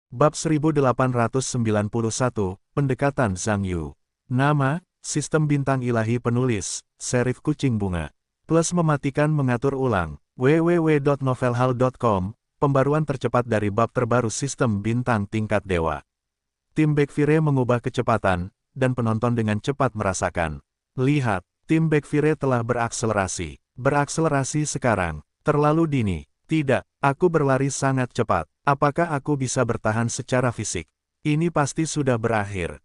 Bab 1891, Pendekatan Zhang Yu. Nama, Sistem Bintang Ilahi Penulis, Serif Kucing Bunga. Plus mematikan mengatur ulang, www.novelhall.com, pembaruan tercepat dari bab terbaru Sistem Bintang Tingkat Dewa. Tim Backfire mengubah kecepatan, dan penonton dengan cepat merasakan. Lihat, tim Backfire telah berakselerasi. Berakselerasi sekarang, terlalu dini. Tidak, aku berlari sangat cepat. Apakah aku bisa bertahan secara fisik? Ini pasti sudah berakhir.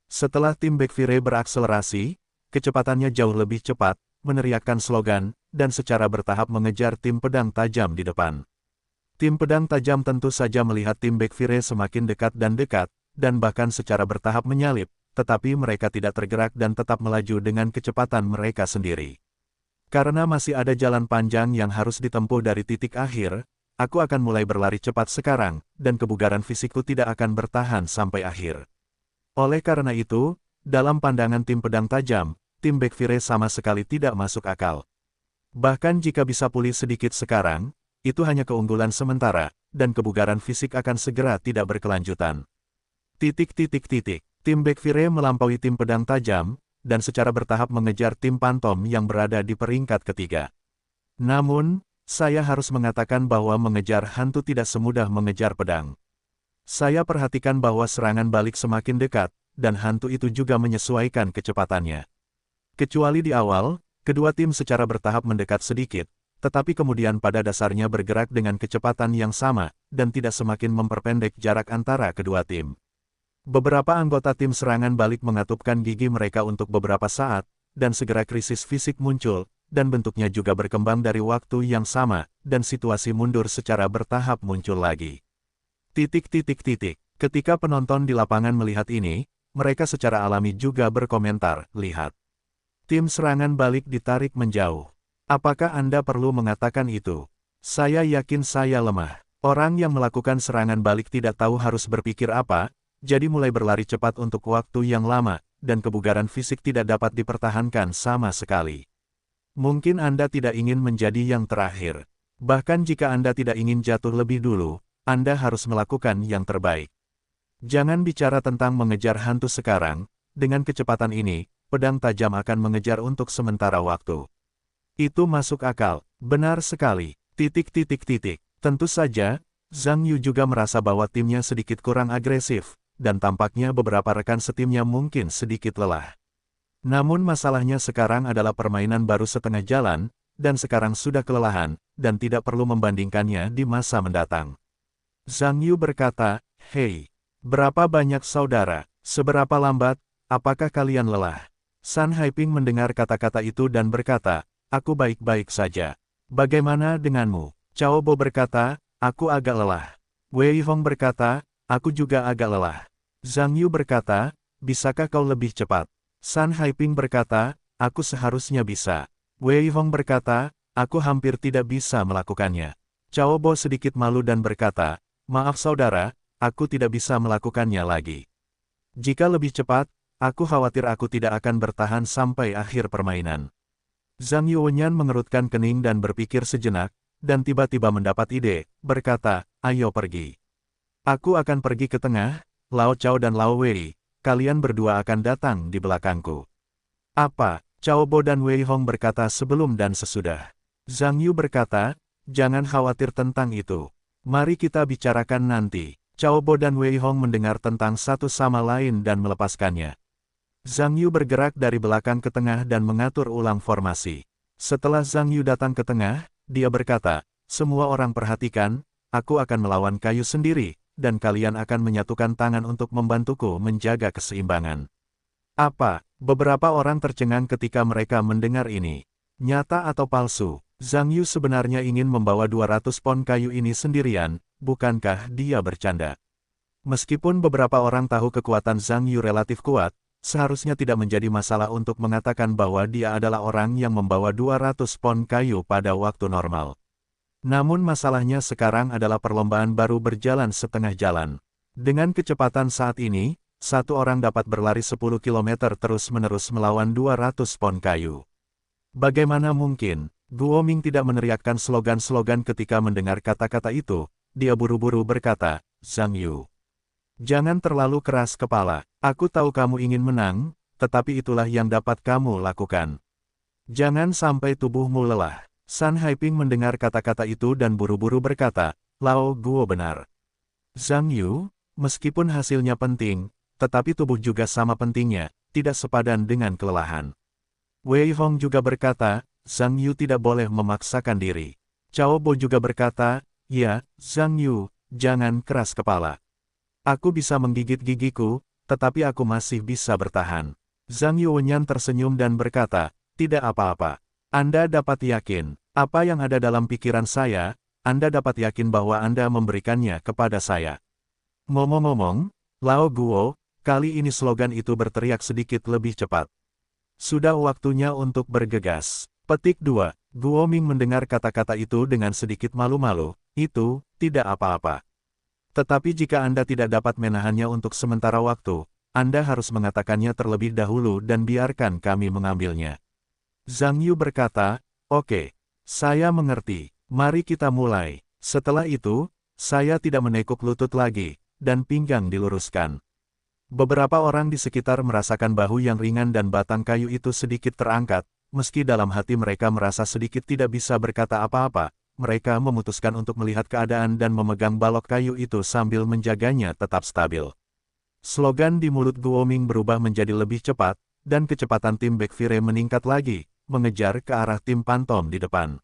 Setelah tim Backfire berakselerasi, kecepatannya jauh lebih cepat, meneriakkan slogan, dan secara bertahap mengejar tim pedang tajam di depan. Tim pedang tajam tentu saja melihat tim Backfire semakin dekat, dan bahkan secara bertahap menyalip, tetapi mereka tidak tergerak dan tetap melaju dengan kecepatan mereka sendiri. Karena masih ada jalan panjang yang harus ditempuh dari titik akhir, aku akan mulai berlari cepat sekarang, dan kebugaran fisikku tidak akan bertahan sampai akhir. Oleh karena itu, dalam pandangan tim pedang tajam, tim Backfire sama sekali tidak masuk akal. Bahkan jika bisa pulih sedikit sekarang, itu hanya keunggulan sementara, dan kebugaran fisik akan segera tidak berkelanjutan. Tim Backfire melampaui tim pedang tajam, dan secara bertahap mengejar tim Pantom yang berada di peringkat ketiga. Namun, saya harus mengatakan bahwa mengejar hantu tidak semudah mengejar pedang. Saya perhatikan bahwa serangan balik semakin dekat, dan hantu itu juga menyesuaikan kecepatannya. Kecuali di awal, kedua tim secara bertahap mendekat sedikit, tetapi kemudian pada dasarnya bergerak dengan kecepatan yang sama, dan tidak semakin memperpendek jarak antara kedua tim. Beberapa anggota tim serangan balik mengatupkan gigi mereka untuk beberapa saat, dan segera krisis fisik muncul, dan bentuknya juga berkembang dari waktu yang sama, dan situasi mundur secara bertahap muncul lagi. Ketika penonton di lapangan melihat ini, mereka secara alami juga berkomentar, lihat. Tim serangan balik ditarik menjauh. Apakah Anda perlu mengatakan itu? Saya yakin saya lemah. Orang yang melakukan serangan balik tidak tahu harus berpikir apa, jadi mulai berlari cepat untuk waktu yang lama, dan kebugaran fisik tidak dapat dipertahankan sama sekali. Mungkin Anda tidak ingin menjadi yang terakhir. Bahkan jika Anda tidak ingin jatuh lebih dulu, Anda harus melakukan yang terbaik. Jangan bicara tentang mengejar hantu sekarang, dengan kecepatan ini, pedang tajam akan mengejar untuk sementara waktu. Itu masuk akal, benar sekali. Tentu saja, Zhang Yu juga merasa bahwa timnya sedikit kurang agresif, dan tampaknya beberapa rekan setimnya mungkin sedikit lelah. Namun masalahnya sekarang adalah permainan baru setengah jalan, dan sekarang sudah kelelahan, dan tidak perlu membandingkannya di masa mendatang. Zhang Yu berkata, "Hei, berapa banyak saudara, seberapa lambat, apakah kalian lelah?" Sun Haiping mendengar kata-kata itu dan berkata, "Aku baik-baik saja. Bagaimana denganmu?" Cao Bo berkata, "Aku agak lelah." Wei Hong berkata, "Aku juga agak lelah." Zhang Yu berkata, "Bisakah kau lebih cepat?" Sun Haiping berkata, "Aku seharusnya bisa." Wei Hong berkata, "Aku hampir tidak bisa melakukannya." Cao Bo sedikit malu dan berkata, "Maaf saudara, aku tidak bisa melakukannya lagi. Jika lebih cepat, aku khawatir aku tidak akan bertahan sampai akhir permainan." Zhang Yuanyan mengerutkan kening dan berpikir sejenak, dan tiba-tiba mendapat ide, berkata, "Ayo pergi. Aku akan pergi ke tengah, Lao Chao dan Lao Wei, kalian berdua akan datang di belakangku." "Apa?" Cao Bo dan Wei Hong berkata sebelum dan sesudah. Zhang Yu berkata, "Jangan khawatir tentang itu. Mari kita bicarakan nanti." Cao Bo dan Wei Hong mendengar tentang satu sama lain dan melepaskannya. Zhang Yu bergerak dari belakang ke tengah dan mengatur ulang formasi. Setelah Zhang Yu datang ke tengah, dia berkata, "Semua orang perhatikan, aku akan melawan kayu sendiri, dan kalian akan menyatukan tangan untuk membantuku menjaga keseimbangan." "Apa?" Beberapa orang tercengang ketika mereka mendengar ini. Nyata atau palsu, Zhang Yu sebenarnya ingin membawa 200 pon kayu ini sendirian, bukankah dia bercanda? Meskipun beberapa orang tahu kekuatan Zhang Yu relatif kuat, seharusnya tidak menjadi masalah untuk mengatakan bahwa dia adalah orang yang membawa 200 pon kayu pada waktu normal. Namun masalahnya sekarang adalah perlombaan baru berjalan setengah jalan. Dengan kecepatan saat ini, satu orang dapat berlari 10 km terus-menerus melawan 200 pon kayu. Bagaimana mungkin? Guo Ming tidak meneriakkan slogan-slogan ketika mendengar kata-kata itu. Dia buru-buru berkata, Zhang Yu. Jangan terlalu keras kepala. Aku tahu kamu ingin menang, tetapi itulah yang dapat kamu lakukan. Jangan sampai tubuhmu lelah. San Haiping mendengar kata-kata itu dan buru-buru berkata, Lao Guo benar. Zhang Yu, meskipun hasilnya penting, tetapi tubuh juga sama pentingnya, tidak sepadan dengan kelelahan. Wei Hong juga berkata, Zhang Yu tidak boleh memaksakan diri. Cao Bo juga berkata, ya, Zhang Yu, jangan keras kepala. Aku bisa menggigit gigiku, tetapi aku masih bisa bertahan. Zhang Yuwenyan tersenyum dan berkata, tidak apa-apa. Anda dapat yakin, apa yang ada dalam pikiran saya, Anda dapat yakin bahwa Anda memberikannya kepada saya. Ngomong-ngomong, Lao Guo, kali ini slogan itu berteriak sedikit lebih cepat. Sudah waktunya untuk bergegas. Petik 2. Guo Ming mendengar kata-kata itu dengan sedikit malu-malu, itu, tidak apa-apa. Tetapi jika Anda tidak dapat menahannya untuk sementara waktu, Anda harus mengatakannya terlebih dahulu dan biarkan kami mengambilnya. Zhang Yu berkata, oke, saya mengerti, mari kita mulai. Setelah itu, saya tidak menekuk lutut lagi, dan pinggang diluruskan. Beberapa orang di sekitar merasakan bahu yang ringan dan batang kayu itu sedikit terangkat, meski dalam hati mereka merasa sedikit tidak bisa berkata apa-apa, mereka memutuskan untuk melihat keadaan dan memegang balok kayu itu sambil menjaganya tetap stabil. Slogan di mulut Guo Ming berubah menjadi lebih cepat, dan kecepatan tim Baekfire meningkat lagi, mengejar ke arah tim Pantom di depan.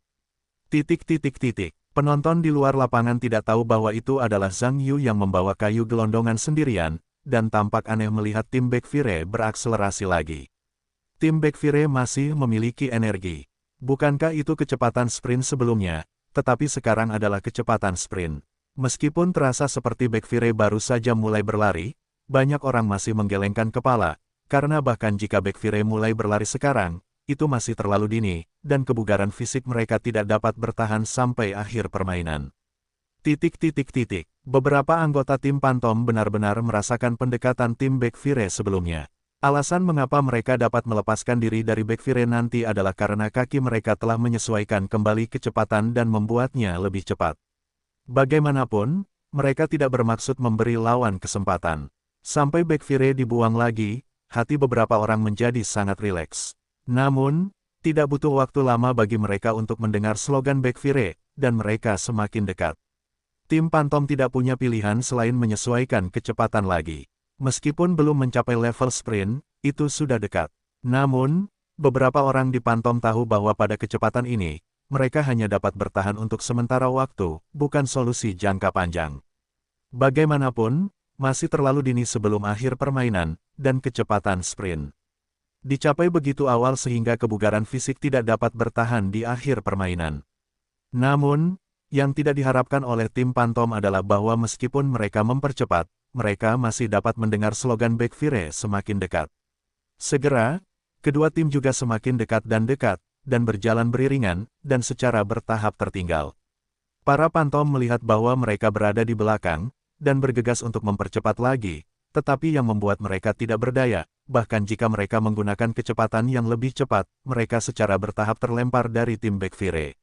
Penonton di luar lapangan tidak tahu bahwa itu adalah Zhang Yu yang membawa kayu gelondongan sendirian, dan tampak aneh melihat tim Baekfire berakselerasi lagi. Tim Baekfire masih memiliki energi. Bukankah itu kecepatan sprint sebelumnya, tetapi sekarang adalah kecepatan sprint. Meskipun terasa seperti Baekfire baru saja mulai berlari, banyak orang masih menggelengkan kepala, karena bahkan jika Baekfire mulai berlari sekarang, itu masih terlalu dini, dan kebugaran fisik mereka tidak dapat bertahan sampai akhir permainan. Beberapa anggota tim Pantom benar-benar merasakan pendekatan tim Baekfire sebelumnya. Alasan mengapa mereka dapat melepaskan diri dari Baekfire nanti adalah karena kaki mereka telah menyesuaikan kembali kecepatan dan membuatnya lebih cepat. Bagaimanapun, mereka tidak bermaksud memberi lawan kesempatan. Sampai Baekfire dibuang lagi, hati beberapa orang menjadi sangat rileks. Namun, tidak butuh waktu lama bagi mereka untuk mendengar slogan Baekfire, dan mereka semakin dekat. Tim Pantom tidak punya pilihan selain menyesuaikan kecepatan lagi. Meskipun belum mencapai level sprint, itu sudah dekat. Namun, beberapa orang di Pantom tahu bahwa pada kecepatan ini, mereka hanya dapat bertahan untuk sementara waktu, bukan solusi jangka panjang. Bagaimanapun, masih terlalu dini sebelum akhir permainan, dan kecepatan sprint dicapai begitu awal sehingga kebugaran fisik tidak dapat bertahan di akhir permainan. Namun, yang tidak diharapkan oleh tim Pantom adalah bahwa meskipun mereka mempercepat, mereka masih dapat mendengar slogan Baekfire semakin dekat. Segera, kedua tim juga semakin dekat, dan berjalan beriringan, dan secara bertahap tertinggal. Para Pantom melihat bahwa mereka berada di belakang, dan bergegas untuk mempercepat lagi, tetapi yang membuat mereka tidak berdaya, bahkan jika mereka menggunakan kecepatan yang lebih cepat, mereka secara bertahap terlempar dari tim Baekfire.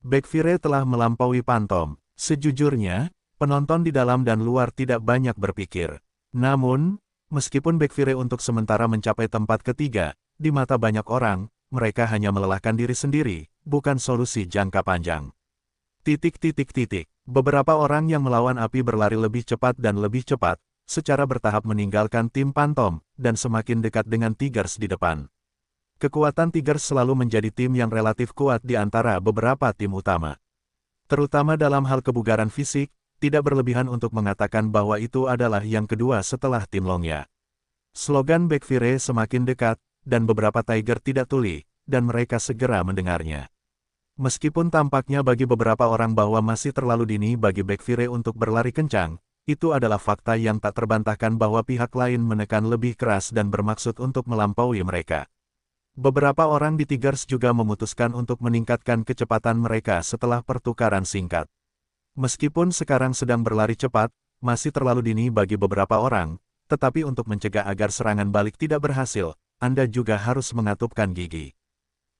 Baekfire telah melampaui Pantom. Sejujurnya, penonton di dalam dan luar tidak banyak berpikir. Namun, meskipun Baekfire untuk sementara mencapai tempat ketiga, di mata banyak orang, mereka hanya melelahkan diri sendiri, bukan solusi jangka panjang. Beberapa orang yang melawan api berlari lebih cepat dan lebih cepat, secara bertahap meninggalkan tim Pantom, dan semakin dekat dengan Tigers di depan. Kekuatan Tigers selalu menjadi tim yang relatif kuat di antara beberapa tim utama. Terutama dalam hal kebugaran fisik, tidak berlebihan untuk mengatakan bahwa itu adalah yang kedua setelah tim Longya. Slogan Baekfire semakin dekat, dan beberapa Tiger tidak tuli, dan mereka segera mendengarnya. Meskipun tampaknya bagi beberapa orang bahwa masih terlalu dini bagi Baekfire untuk berlari kencang, itu adalah fakta yang tak terbantahkan bahwa pihak lain menekan lebih keras dan bermaksud untuk melampaui mereka. Beberapa orang di Tigers juga memutuskan untuk meningkatkan kecepatan mereka setelah pertukaran singkat. Meskipun sekarang sedang berlari cepat, masih terlalu dini bagi beberapa orang, tetapi untuk mencegah agar serangan balik tidak berhasil, Anda juga harus mengatupkan gigi.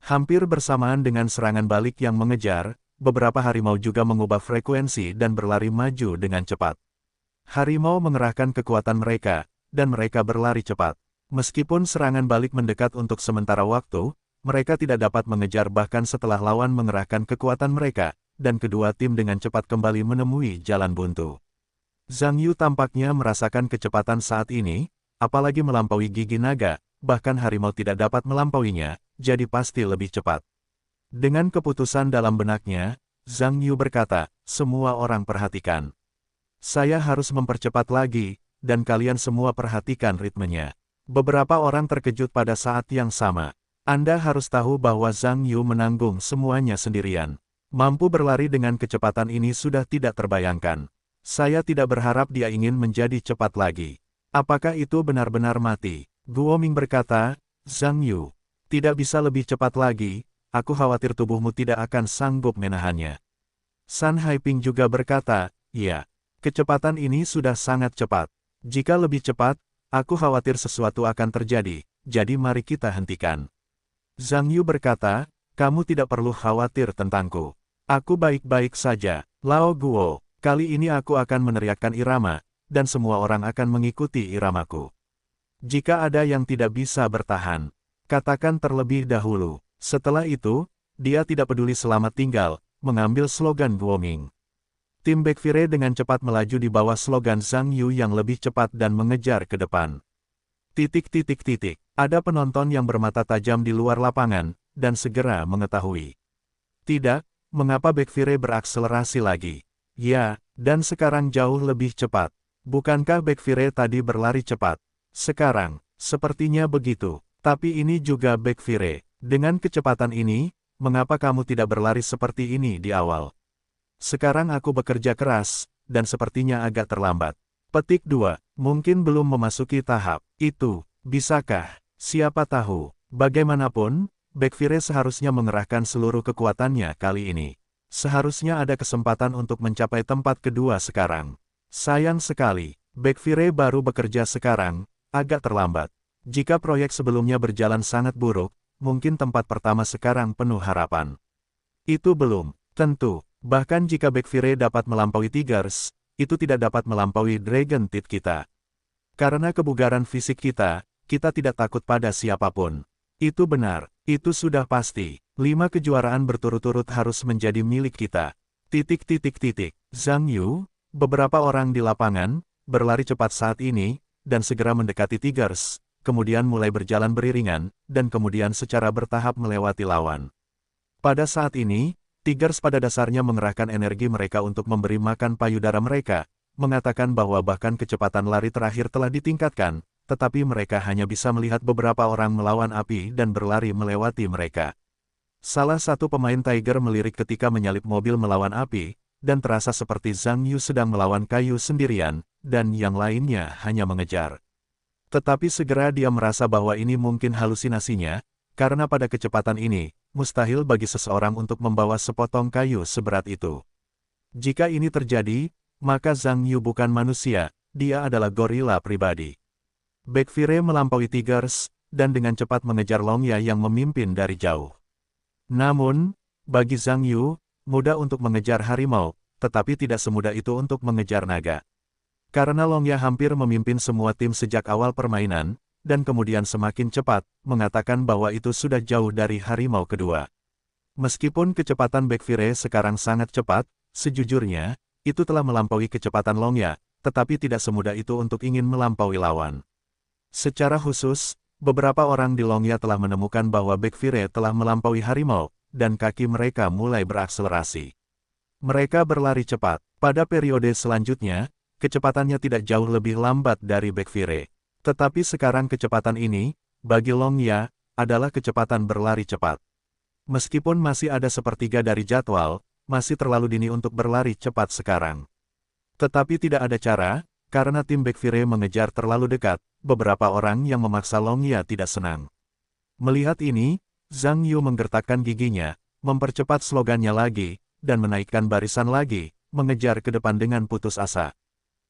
Hampir bersamaan dengan serangan balik yang mengejar, beberapa harimau juga mengubah frekuensi dan berlari maju dengan cepat. Harimau mengerahkan kekuatan mereka, dan mereka berlari cepat. Meskipun serangan balik mendekat untuk sementara waktu, mereka tidak dapat mengejar bahkan setelah lawan mengerahkan kekuatan mereka, dan kedua tim dengan cepat kembali menemui jalan buntu. Zhang Yu tampaknya merasakan kecepatan saat ini, apalagi melampaui gigi naga, bahkan harimau tidak dapat melampauinya, jadi pasti lebih cepat. Dengan keputusan dalam benaknya, Zhang Yu berkata, "Semua orang perhatikan. Saya harus mempercepat lagi, dan kalian semua perhatikan ritmenya." Beberapa orang terkejut pada saat yang sama. Anda harus tahu bahwa Zhang Yu menanggung semuanya sendirian. Mampu berlari dengan kecepatan ini sudah tidak terbayangkan. Saya tidak berharap dia ingin menjadi cepat lagi. Apakah itu benar-benar mati? Guo Ming berkata, "Zhang Yu, tidak bisa lebih cepat lagi, aku khawatir tubuhmu tidak akan sanggup menahannya." San Haiping juga berkata, "Ya, kecepatan ini sudah sangat cepat. Jika lebih cepat, aku khawatir sesuatu akan terjadi, jadi mari kita hentikan." Zhang Yu berkata, "Kamu tidak perlu khawatir tentangku. Aku baik-baik saja, Lao Guo. Kali ini aku akan meneriakkan irama, dan semua orang akan mengikuti iramaku. Jika ada yang tidak bisa bertahan, katakan terlebih dahulu." Setelah itu, dia tidak peduli selamat tinggal, mengambil slogan Guo Ming. Tim Baekfire dengan cepat melaju di bawah slogan Zhang Yu yang lebih cepat dan mengejar ke depan. Ada penonton yang bermata tajam di luar lapangan, dan segera mengetahui. Tidak, mengapa Baekfire berakselerasi lagi? Ya, dan sekarang jauh lebih cepat. Bukankah Baekfire tadi berlari cepat? Sekarang, sepertinya begitu. Tapi ini juga Baekfire. Dengan kecepatan ini, mengapa kamu tidak berlari seperti ini di awal? Sekarang aku bekerja keras, dan sepertinya agak terlambat. Petik 2. Mungkin belum memasuki tahap itu. Bisakah? Siapa tahu. Bagaimanapun, Baekfire seharusnya mengerahkan seluruh kekuatannya kali ini. Seharusnya ada kesempatan untuk mencapai tempat kedua sekarang. Sayang sekali, Baekfire baru bekerja sekarang, agak terlambat. Jika proyek sebelumnya berjalan sangat buruk, mungkin tempat pertama sekarang penuh harapan. Itu belum tentu. Bahkan jika Baekfire dapat melampaui Tigers, itu tidak dapat melampaui Dragon Teeth kita. Karena kebugaran fisik kita, kita tidak takut pada siapapun. Itu benar, itu sudah pasti. 5 kejuaraan berturut-turut harus menjadi milik kita. Zhang Yu, beberapa orang di lapangan, berlari cepat saat ini, dan segera mendekati Tigers, kemudian mulai berjalan beriringan, dan kemudian secara bertahap melewati lawan. Pada saat ini, Tigers pada dasarnya mengerahkan energi mereka untuk memberi makan payudara mereka, mengatakan bahwa bahkan kecepatan lari terakhir telah ditingkatkan, tetapi mereka hanya bisa melihat beberapa orang melawan api dan berlari melewati mereka. Salah satu pemain Tiger melirik ketika menyalip mobil melawan api, dan terasa seperti Zhang Yu sedang melawan kayu sendirian, dan yang lainnya hanya mengejar. Tetapi segera dia merasa bahwa ini mungkin halusinasinya, karena pada kecepatan ini, mustahil bagi seseorang untuk membawa sepotong kayu seberat itu. Jika ini terjadi, maka Zhang Yu bukan manusia, dia adalah gorila pribadi. Baekfire melampaui Tigers, dan dengan cepat mengejar Longya yang memimpin dari jauh. Namun, bagi Zhang Yu, mudah untuk mengejar harimau, tetapi tidak semudah itu untuk mengejar naga. Karena Longya hampir memimpin semua tim sejak awal permainan, dan kemudian semakin cepat, mengatakan bahwa itu sudah jauh dari harimau kedua. Meskipun kecepatan Baekfire sekarang sangat cepat, sejujurnya, itu telah melampaui kecepatan Longya, tetapi tidak semudah itu untuk ingin melampaui lawan. Secara khusus, beberapa orang di Longya telah menemukan bahwa Baekfire telah melampaui harimau, dan kaki mereka mulai berakselerasi. Mereka berlari cepat. Pada periode selanjutnya, kecepatannya tidak jauh lebih lambat dari Baekfire. Tetapi sekarang kecepatan ini, bagi Longya, adalah kecepatan berlari cepat. Meskipun masih ada sepertiga dari jadwal, masih terlalu dini untuk berlari cepat sekarang. Tetapi tidak ada cara, karena tim Baekfire mengejar terlalu dekat, beberapa orang yang memaksa Longya tidak senang. Melihat ini, Zhang Yu menggertakkan giginya, mempercepat slogannya lagi, dan menaikkan barisan lagi, mengejar ke depan dengan putus asa.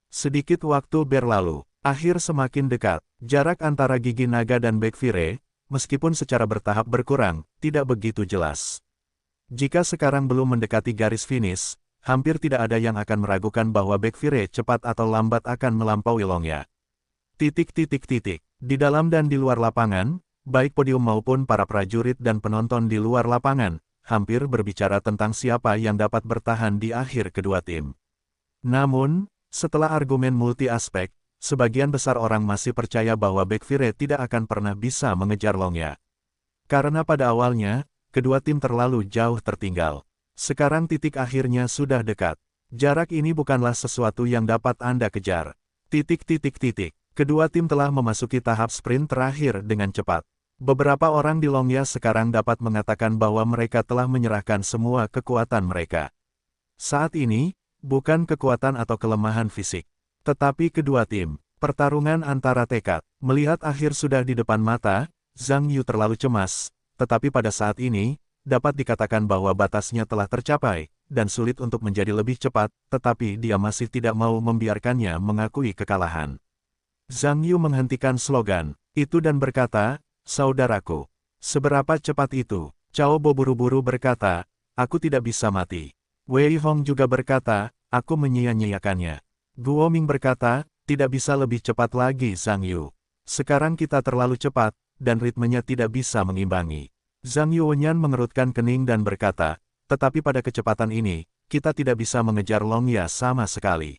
Sedikit waktu berlalu. Akhir semakin dekat, jarak antara gigi naga dan Baekfire, meskipun secara bertahap berkurang, tidak begitu jelas. Jika sekarang belum mendekati garis finish, hampir tidak ada yang akan meragukan bahwa Baekfire cepat atau lambat akan melampaui Longya. Di dalam dan di luar lapangan, baik podium maupun para prajurit dan penonton di luar lapangan, hampir berbicara tentang siapa yang dapat bertahan di akhir kedua tim. Namun, setelah argumen multi-aspek, sebagian besar orang masih percaya bahwa Baekfire tidak akan pernah bisa mengejar Longya. Karena pada awalnya, kedua tim terlalu jauh tertinggal. Sekarang titik akhirnya sudah dekat. Jarak ini bukanlah sesuatu yang dapat Anda kejar. Kedua tim telah memasuki tahap sprint terakhir dengan cepat. Beberapa orang di Longya sekarang dapat mengatakan bahwa mereka telah menyerahkan semua kekuatan mereka. Saat ini, bukan kekuatan atau kelemahan fisik, tetapi kedua tim. Pertarungan antara tekad. Melihat akhir sudah di depan mata, Zhang Yu terlalu cemas, tetapi pada saat ini, dapat dikatakan bahwa batasnya telah tercapai, dan sulit untuk menjadi lebih cepat, tetapi dia masih tidak mau membiarkannya mengakui kekalahan. Zhang Yu menghentikan slogan itu dan berkata, "Saudaraku, seberapa cepat itu?" Cao Bo buru-buru berkata, "Aku tidak bisa mati." Wei Hong juga berkata, "Aku menyia-nyiakannya." Guo Ming berkata, "Tidak bisa lebih cepat lagi Zhang Yu. Sekarang kita terlalu cepat, dan ritmenya tidak bisa mengimbangi." Zhang Yuanyan mengerutkan kening dan berkata, "Tetapi pada kecepatan ini, kita tidak bisa mengejar Longya sama sekali."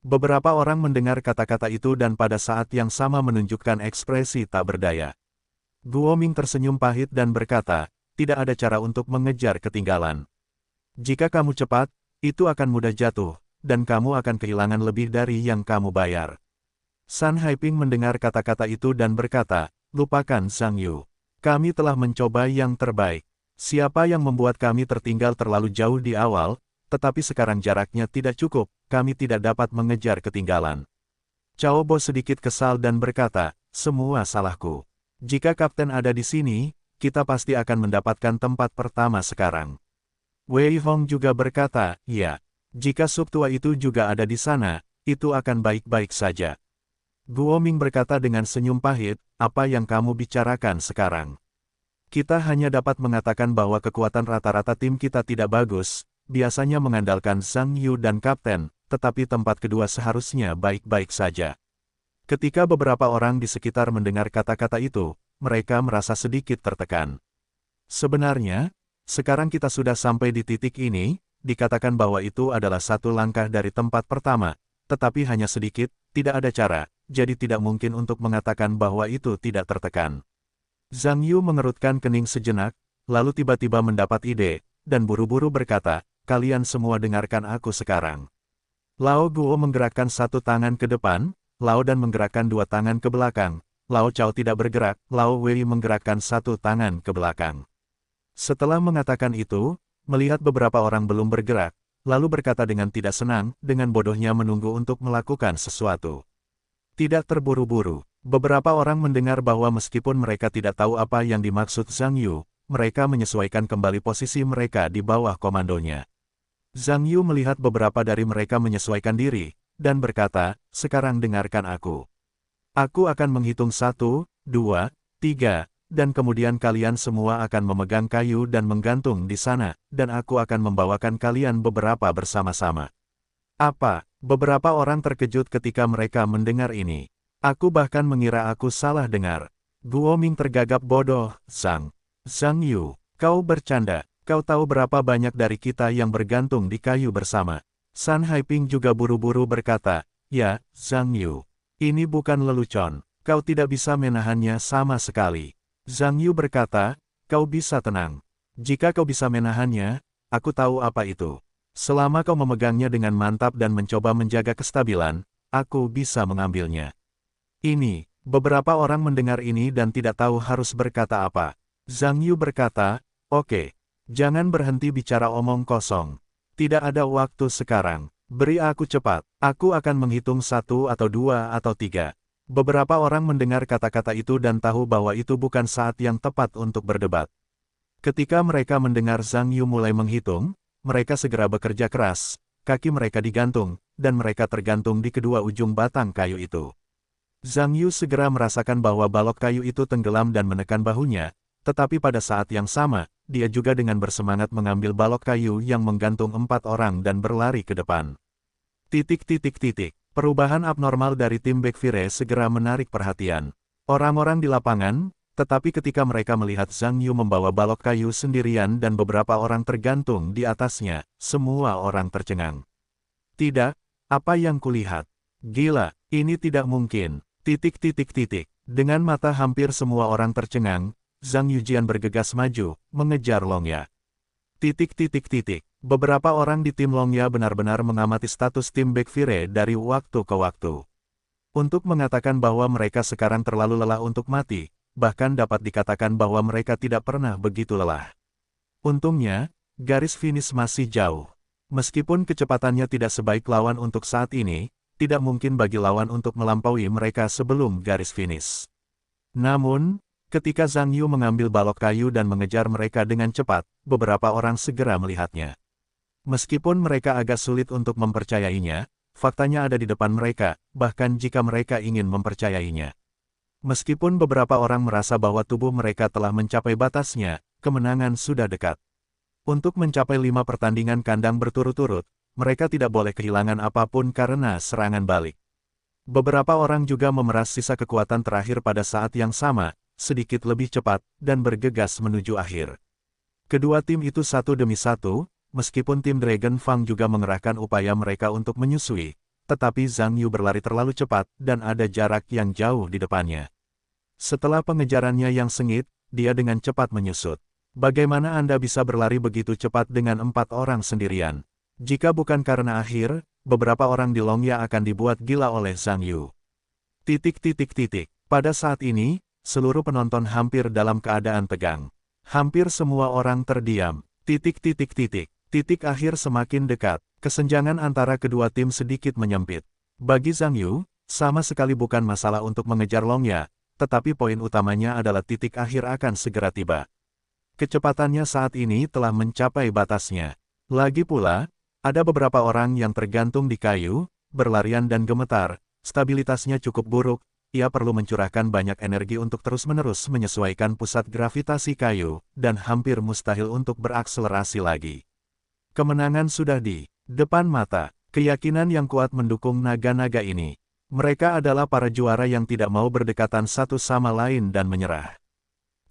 Beberapa orang mendengar kata-kata itu dan pada saat yang sama menunjukkan ekspresi tak berdaya. Guo Ming tersenyum pahit dan berkata, "Tidak ada cara untuk mengejar ketinggalan. Jika kamu cepat, itu akan mudah jatuh, dan kamu akan kehilangan lebih dari yang kamu bayar." San Haiping mendengar kata-kata itu dan berkata, "Lupakan Zhang Yu. Kami telah mencoba yang terbaik. Siapa yang membuat kami tertinggal terlalu jauh di awal, tetapi sekarang jaraknya tidak cukup, kami tidak dapat mengejar ketinggalan." Cao Bo sedikit kesal dan berkata, "Semua salahku. Jika kapten ada di sini, kita pasti akan mendapatkan tempat pertama sekarang." Wei Hong juga berkata, "Ya, jika sub tua itu juga ada di sana, itu akan baik-baik saja." Guo Ming berkata dengan senyum pahit, "Apa yang kamu bicarakan sekarang? Kita hanya dapat mengatakan bahwa kekuatan rata-rata tim kita tidak bagus, biasanya mengandalkan Zhang Yu dan kapten, tetapi tempat kedua seharusnya baik-baik saja." Ketika beberapa orang di sekitar mendengar kata-kata itu, mereka merasa sedikit tertekan. Sebenarnya, sekarang kita sudah sampai di titik ini, dikatakan bahwa itu adalah satu langkah dari tempat pertama, tetapi hanya sedikit, tidak ada cara, jadi tidak mungkin untuk mengatakan bahwa itu tidak tertekan. Zhang Yu mengerutkan kening sejenak, lalu tiba-tiba mendapat ide, dan buru-buru berkata, "Kalian semua dengarkan aku sekarang." Lao Guo menggerakkan satu tangan ke depan, Lao Dan menggerakkan dua tangan ke belakang, Lao Chao tidak bergerak, Lao Wei menggerakkan satu tangan ke belakang. Setelah mengatakan itu, melihat beberapa orang belum bergerak, lalu berkata dengan tidak senang, dengan bodohnya menunggu untuk melakukan sesuatu. Tidak terburu-buru, beberapa orang mendengar bahwa meskipun mereka tidak tahu apa yang dimaksud Zhang Yu, mereka menyesuaikan kembali posisi mereka di bawah komandonya. Zhang Yu melihat beberapa dari mereka menyesuaikan diri, dan berkata, "Sekarang dengarkan aku. Aku akan menghitung 1, 2, 3, dan kemudian kalian semua akan memegang kayu dan menggantung di sana, dan aku akan membawakan kalian beberapa bersama-sama." Apa? Beberapa orang terkejut ketika mereka mendengar ini. Aku bahkan mengira aku salah dengar. Guo Ming tergagap bodoh, Zhang Yu, kau bercanda, kau tahu berapa banyak dari kita yang bergantung di kayu bersama. San Haiping juga buru-buru berkata, "Ya, Zhang Yu, ini bukan lelucon, kau tidak bisa menahannya sama sekali." Zhang Yu berkata, "Kau bisa tenang. Jika kau bisa menahannya, aku tahu apa itu. Selama kau memegangnya dengan mantap dan mencoba menjaga kestabilan, aku bisa mengambilnya." Ini, beberapa orang mendengar ini dan tidak tahu harus berkata apa. Zhang Yu berkata, "Oke, jangan berhenti bicara omong kosong. Tidak ada waktu sekarang. Beri aku cepat. Aku akan menghitung 1 atau 2 atau 3. Beberapa orang mendengar kata-kata itu dan tahu bahwa itu bukan saat yang tepat untuk berdebat. Ketika mereka mendengar Zhang Yu mulai menghitung, mereka segera bekerja keras, kaki mereka digantung, dan mereka tergantung di kedua ujung batang kayu itu. Zhang Yu segera merasakan bahwa balok kayu itu tenggelam dan menekan bahunya, tetapi pada saat yang sama, dia juga dengan bersemangat mengambil balok kayu yang menggantung 4 orang dan berlari ke depan. Perubahan abnormal dari tim Baekfire segera menarik perhatian orang-orang di lapangan, tetapi ketika mereka melihat Zhang Yu membawa balok kayu sendirian dan beberapa orang tergantung di atasnya, semua orang tercengang. Tidak, apa yang kulihat? Gila, ini tidak mungkin. Dengan mata hampir semua orang tercengang, Zhang Yujian bergegas maju, mengejar Longya. Beberapa orang di tim Longya benar-benar mengamati status tim Baekfire dari waktu ke waktu. Untuk mengatakan bahwa mereka sekarang terlalu lelah untuk mati, bahkan dapat dikatakan bahwa mereka tidak pernah begitu lelah. Untungnya, garis finish masih jauh. Meskipun kecepatannya tidak sebaik lawan untuk saat ini, tidak mungkin bagi lawan untuk melampaui mereka sebelum garis finish. Namun, ketika Zhang Yu mengambil balok kayu dan mengejar mereka dengan cepat, beberapa orang segera melihatnya. Meskipun mereka agak sulit untuk mempercayainya, faktanya ada di depan mereka, bahkan jika mereka ingin mempercayainya. Meskipun beberapa orang merasa bahwa tubuh mereka telah mencapai batasnya, kemenangan sudah dekat. Untuk mencapai 5 pertandingan kandang berturut-turut, mereka tidak boleh kehilangan apapun karena serangan balik. Beberapa orang juga memeras sisa kekuatan terakhir pada saat yang sama, sedikit lebih cepat, dan bergegas menuju akhir. Kedua tim itu satu demi satu, meskipun tim Dragon Fang juga mengerahkan upaya mereka untuk menyusui, tetapi Zhang Yu berlari terlalu cepat dan ada jarak yang jauh di depannya. Setelah pengejarannya yang sengit, dia dengan cepat menyusut. Bagaimana Anda bisa berlari begitu cepat dengan 4 orang sendirian? Jika bukan karena akhir, beberapa orang di Longya akan dibuat gila oleh Zhang Yu. Pada saat ini, seluruh penonton hampir dalam keadaan tegang. Hampir semua orang terdiam. Titik akhir semakin dekat. Kesenjangan antara kedua tim sedikit menyempit. Bagi Zhang Yu, sama sekali bukan masalah untuk mengejar Longya, tetapi poin utamanya adalah titik akhir akan segera tiba. Kecepatannya saat ini telah mencapai batasnya. Lagi pula, ada beberapa orang yang tergantung di kayu, berlarian dan gemetar, stabilitasnya cukup buruk, ia perlu mencurahkan banyak energi untuk terus-menerus menyesuaikan pusat gravitasi kayu, dan hampir mustahil untuk berakselerasi lagi. Kemenangan sudah di depan mata, keyakinan yang kuat mendukung naga-naga ini. Mereka adalah para juara yang tidak mau berdekatan satu sama lain dan menyerah.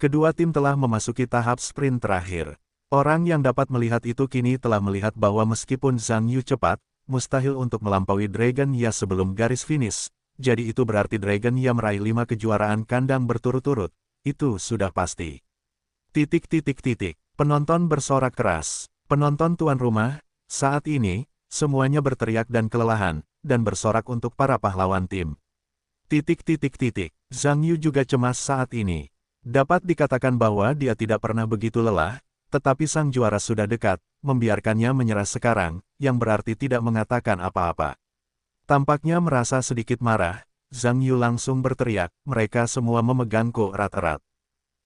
Kedua tim telah memasuki tahap sprint terakhir. Orang yang dapat melihat itu kini telah melihat bahwa meskipun Zhang Yu cepat, mustahil untuk melampaui Dragon Ya sebelum garis finish, jadi itu berarti Dragon Ya meraih 5 kejuaraan kandang berturut-turut, itu sudah pasti. Penonton bersorak keras. Penonton tuan rumah, saat ini, semuanya berteriak dan kelelahan, dan bersorak untuk para pahlawan tim. Zhang Yu juga cemas saat ini. Dapat dikatakan bahwa dia tidak pernah begitu lelah, tetapi sang juara sudah dekat, membiarkannya menyerah sekarang, yang berarti tidak mengatakan apa-apa. Tampaknya merasa sedikit marah, Zhang Yu langsung berteriak, mereka semua memegangku erat-erat.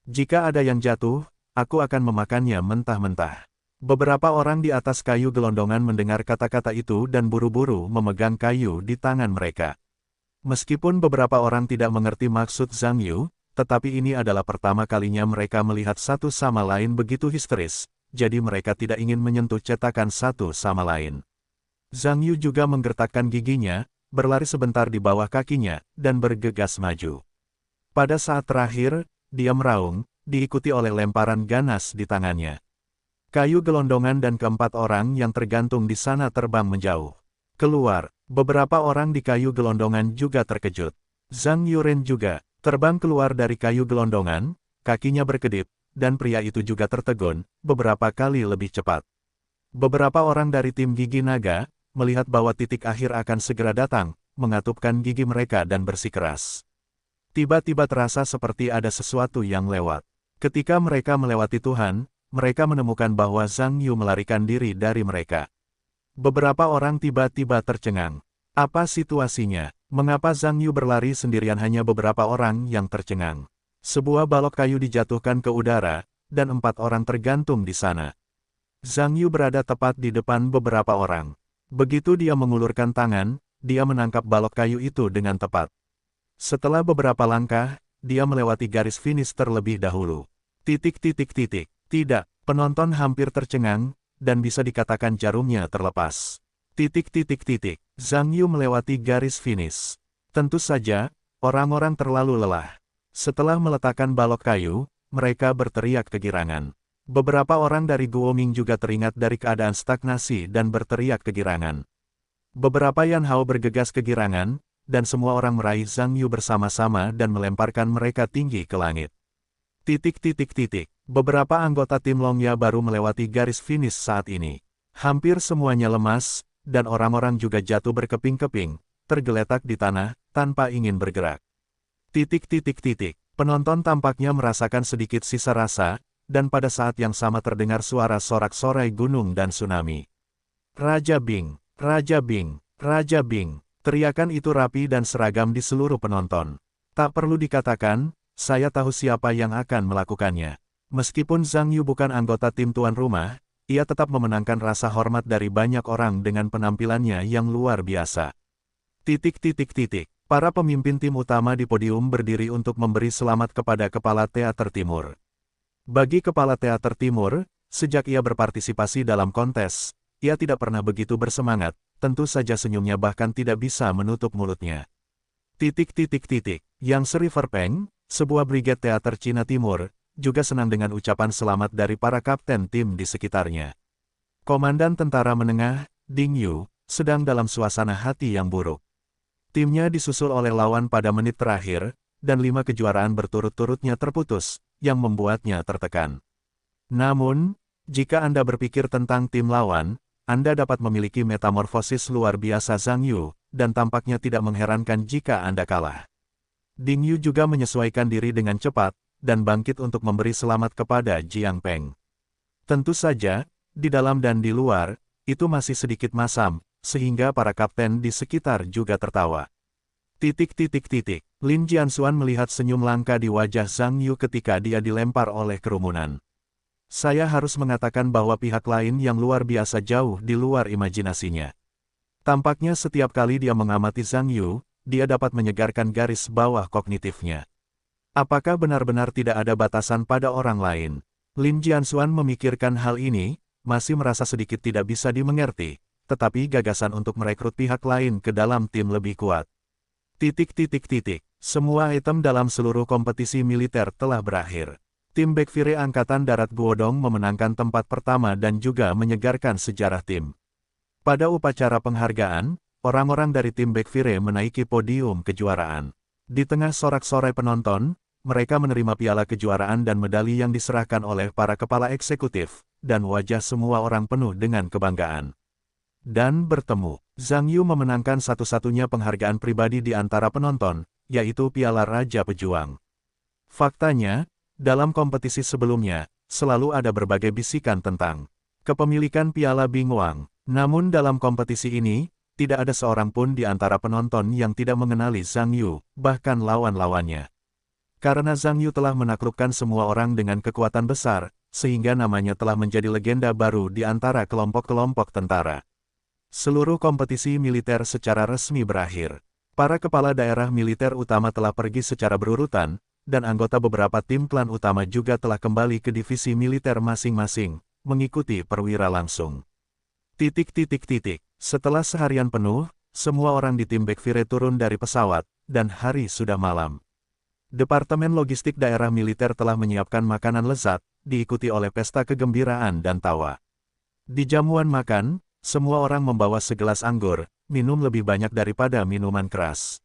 Jika ada yang jatuh, aku akan memakannya mentah-mentah. Beberapa orang di atas kayu gelondongan mendengar kata-kata itu dan buru-buru memegang kayu di tangan mereka. Meskipun beberapa orang tidak mengerti maksud Zhang Yu, tetapi ini adalah pertama kalinya mereka melihat satu sama lain begitu histeris, jadi mereka tidak ingin menyentuh cetakan satu sama lain. Zhang Yu juga menggertakkan giginya, berlari sebentar di bawah kakinya, dan bergegas maju. Pada saat terakhir, dia meraung, diikuti oleh lemparan ganas di tangannya. Kayu gelondongan dan keempat orang yang tergantung di sana terbang menjauh. Keluar, beberapa orang di kayu gelondongan juga terkejut. Zhang Yuren juga terbang keluar dari kayu gelondongan, kakinya berkedip, dan pria itu juga tertegun, beberapa kali lebih cepat. Beberapa orang dari tim gigi naga, melihat bahwa titik akhir akan segera datang, mengatupkan gigi mereka dan bersikeras. Tiba-tiba terasa seperti ada sesuatu yang lewat. Ketika mereka melewati Tuhan, mereka menemukan bahwa Zhang Yu melarikan diri dari mereka. Beberapa orang tiba-tiba tercengang. Apa situasinya? Mengapa Zhang Yu berlari sendirian? Hanya beberapa orang yang tercengang. Sebuah balok kayu dijatuhkan ke udara, dan 4 orang tergantung di sana. Zhang Yu berada tepat di depan beberapa orang. Begitu dia mengulurkan tangan, dia menangkap balok kayu itu dengan tepat. Setelah beberapa langkah, dia melewati garis finish terlebih dahulu. Tidak, Penonton hampir tercengang, dan bisa dikatakan jarumnya terlepas. Zhang Yu melewati garis finish. Tentu saja, orang-orang terlalu lelah. Setelah meletakkan balok kayu, mereka berteriak kegirangan. Beberapa orang dari Guoming juga teringat dari keadaan stagnasi dan berteriak kegirangan. Beberapa Yan Hao bergegas kegirangan, dan semua orang meraih Zhang Yu bersama-sama dan melemparkan mereka tinggi ke langit. Beberapa anggota tim Longya baru melewati garis finish saat ini. Hampir semuanya lemas, dan orang-orang juga jatuh berkeping-keping, tergeletak di tanah, tanpa ingin bergerak. Penonton tampaknya merasakan sedikit sisa rasa, dan pada saat yang sama terdengar suara sorak-sorai gunung dan tsunami. Raja Bing, Raja Bing, Raja Bing. Teriakan itu rapi dan seragam di seluruh penonton. Tak perlu dikatakan, saya tahu siapa yang akan melakukannya. Meskipun Zhang Yu bukan anggota tim tuan rumah, ia tetap memenangkan rasa hormat dari banyak orang dengan penampilannya yang luar biasa. Para pemimpin tim utama di podium berdiri untuk memberi selamat kepada Kepala Teater Timur. Bagi Kepala Teater Timur, sejak ia berpartisipasi dalam kontes, ia tidak pernah begitu bersemangat, tentu saja senyumnya bahkan tidak bisa menutup mulutnya. Yang Sri Verpeng, sebuah brigade teater Cina Timur, juga senang dengan ucapan selamat dari para kapten tim di sekitarnya. Komandan tentara menengah, Ding Yu, sedang dalam suasana hati yang buruk. Timnya disusul oleh lawan pada menit terakhir, dan 5 kejuaraan berturut-turutnya terputus, yang membuatnya tertekan. Namun, jika Anda berpikir tentang tim lawan, Anda dapat memiliki metamorfosis luar biasa Zhang Yu, dan tampaknya tidak mengherankan jika Anda kalah. Ding Yu juga menyesuaikan diri dengan cepat, dan bangkit untuk memberi selamat kepada Jiang Peng. Tentu saja, di dalam dan di luar, itu masih sedikit masam, sehingga para kapten di sekitar juga tertawa. Lin Jianxuan melihat senyum langka di wajah Zhang Yu ketika dia dilempar oleh kerumunan. Saya harus mengatakan bahwa pihak lain yang luar biasa jauh di luar imajinasinya. Tampaknya setiap kali dia mengamati Zhang Yu, dia dapat menyegarkan garis bawah kognitifnya. Apakah benar-benar tidak ada batasan pada orang lain? Lin Jianxuan memikirkan hal ini, masih merasa sedikit tidak bisa dimengerti, tetapi gagasan untuk merekrut pihak lain ke dalam tim lebih kuat. Semua item dalam seluruh kompetisi militer telah berakhir. Tim Baekfire Angkatan Darat Guodong memenangkan tempat pertama dan juga menyegarkan sejarah tim. Pada upacara penghargaan, orang-orang dari tim Baekfire menaiki podium kejuaraan. Di tengah sorak-sorai penonton, mereka menerima piala kejuaraan dan medali yang diserahkan oleh para kepala eksekutif, dan wajah semua orang penuh dengan kebanggaan. Dan bertemu, Zhang Yu memenangkan satu-satunya penghargaan pribadi di antara penonton, yaitu Piala Raja Pejuang. Faktanya, dalam kompetisi sebelumnya, selalu ada berbagai bisikan tentang kepemilikan Piala Bing Wang. Namun dalam kompetisi ini, tidak ada seorang pun di antara penonton yang tidak mengenali Zhang Yu, bahkan lawan-lawannya. Karena Zhang Yu telah menaklukkan semua orang dengan kekuatan besar, sehingga namanya telah menjadi legenda baru di antara kelompok-kelompok tentara. Seluruh kompetisi militer secara resmi berakhir. Para kepala daerah militer utama telah pergi secara berurutan, dan anggota beberapa tim klan utama juga telah kembali ke divisi militer masing-masing, mengikuti perwira langsung. Setelah seharian penuh, semua orang di tim Baekfire turun dari pesawat, dan hari sudah malam. Departemen Logistik Daerah Militer telah menyiapkan makanan lezat, diikuti oleh pesta kegembiraan dan tawa. Di jamuan makan, semua orang membawa segelas anggur, minum lebih banyak daripada minuman keras.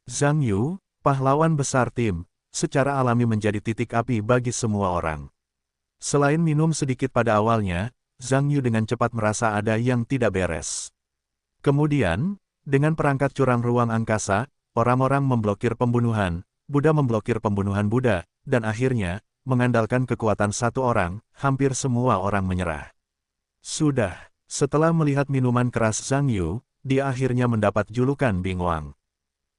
Zhang Yu, pahlawan besar tim, secara alami menjadi titik api bagi semua orang. Selain minum sedikit pada awalnya, Zhang Yu dengan cepat merasa ada yang tidak beres. Kemudian, dengan perangkat curang ruang angkasa, orang-orang memblokir pembunuhan, Buddha memblokir pembunuhan Buddha, dan akhirnya, mengandalkan kekuatan satu orang, hampir semua orang menyerah. Sudah, setelah melihat minuman keras Zhang Yu, dia akhirnya mendapat julukan Bing Wang.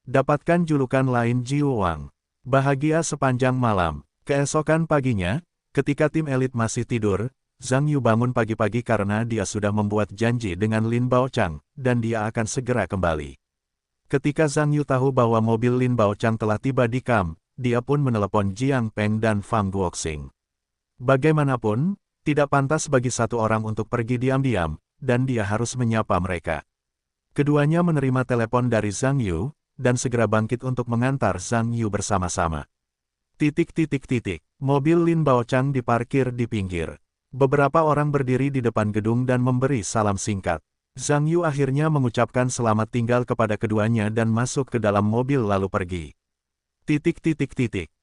Dapatkan julukan lain Jiu Wang. Bahagia sepanjang malam. Keesokan paginya, ketika tim elit masih tidur, Zhang Yu bangun pagi-pagi karena dia sudah membuat janji dengan Lin Baochang, dan dia akan segera kembali. Ketika Zhang Yu tahu bahwa mobil Lin Baochang telah tiba di kamp, dia pun menelepon Jiang Peng dan Fang Guoxing. Bagaimanapun, Tidak pantas bagi satu orang untuk pergi diam-diam, dan dia harus menyapa mereka. Keduanya menerima telepon dari Zhang Yu, dan segera bangkit untuk mengantar Zhang Yu bersama-sama. Mobil Lin Baochang diparkir di pinggir. Beberapa orang berdiri di depan gedung dan memberi salam singkat. Zhang Yu akhirnya mengucapkan selamat tinggal kepada keduanya dan masuk ke dalam mobil lalu pergi.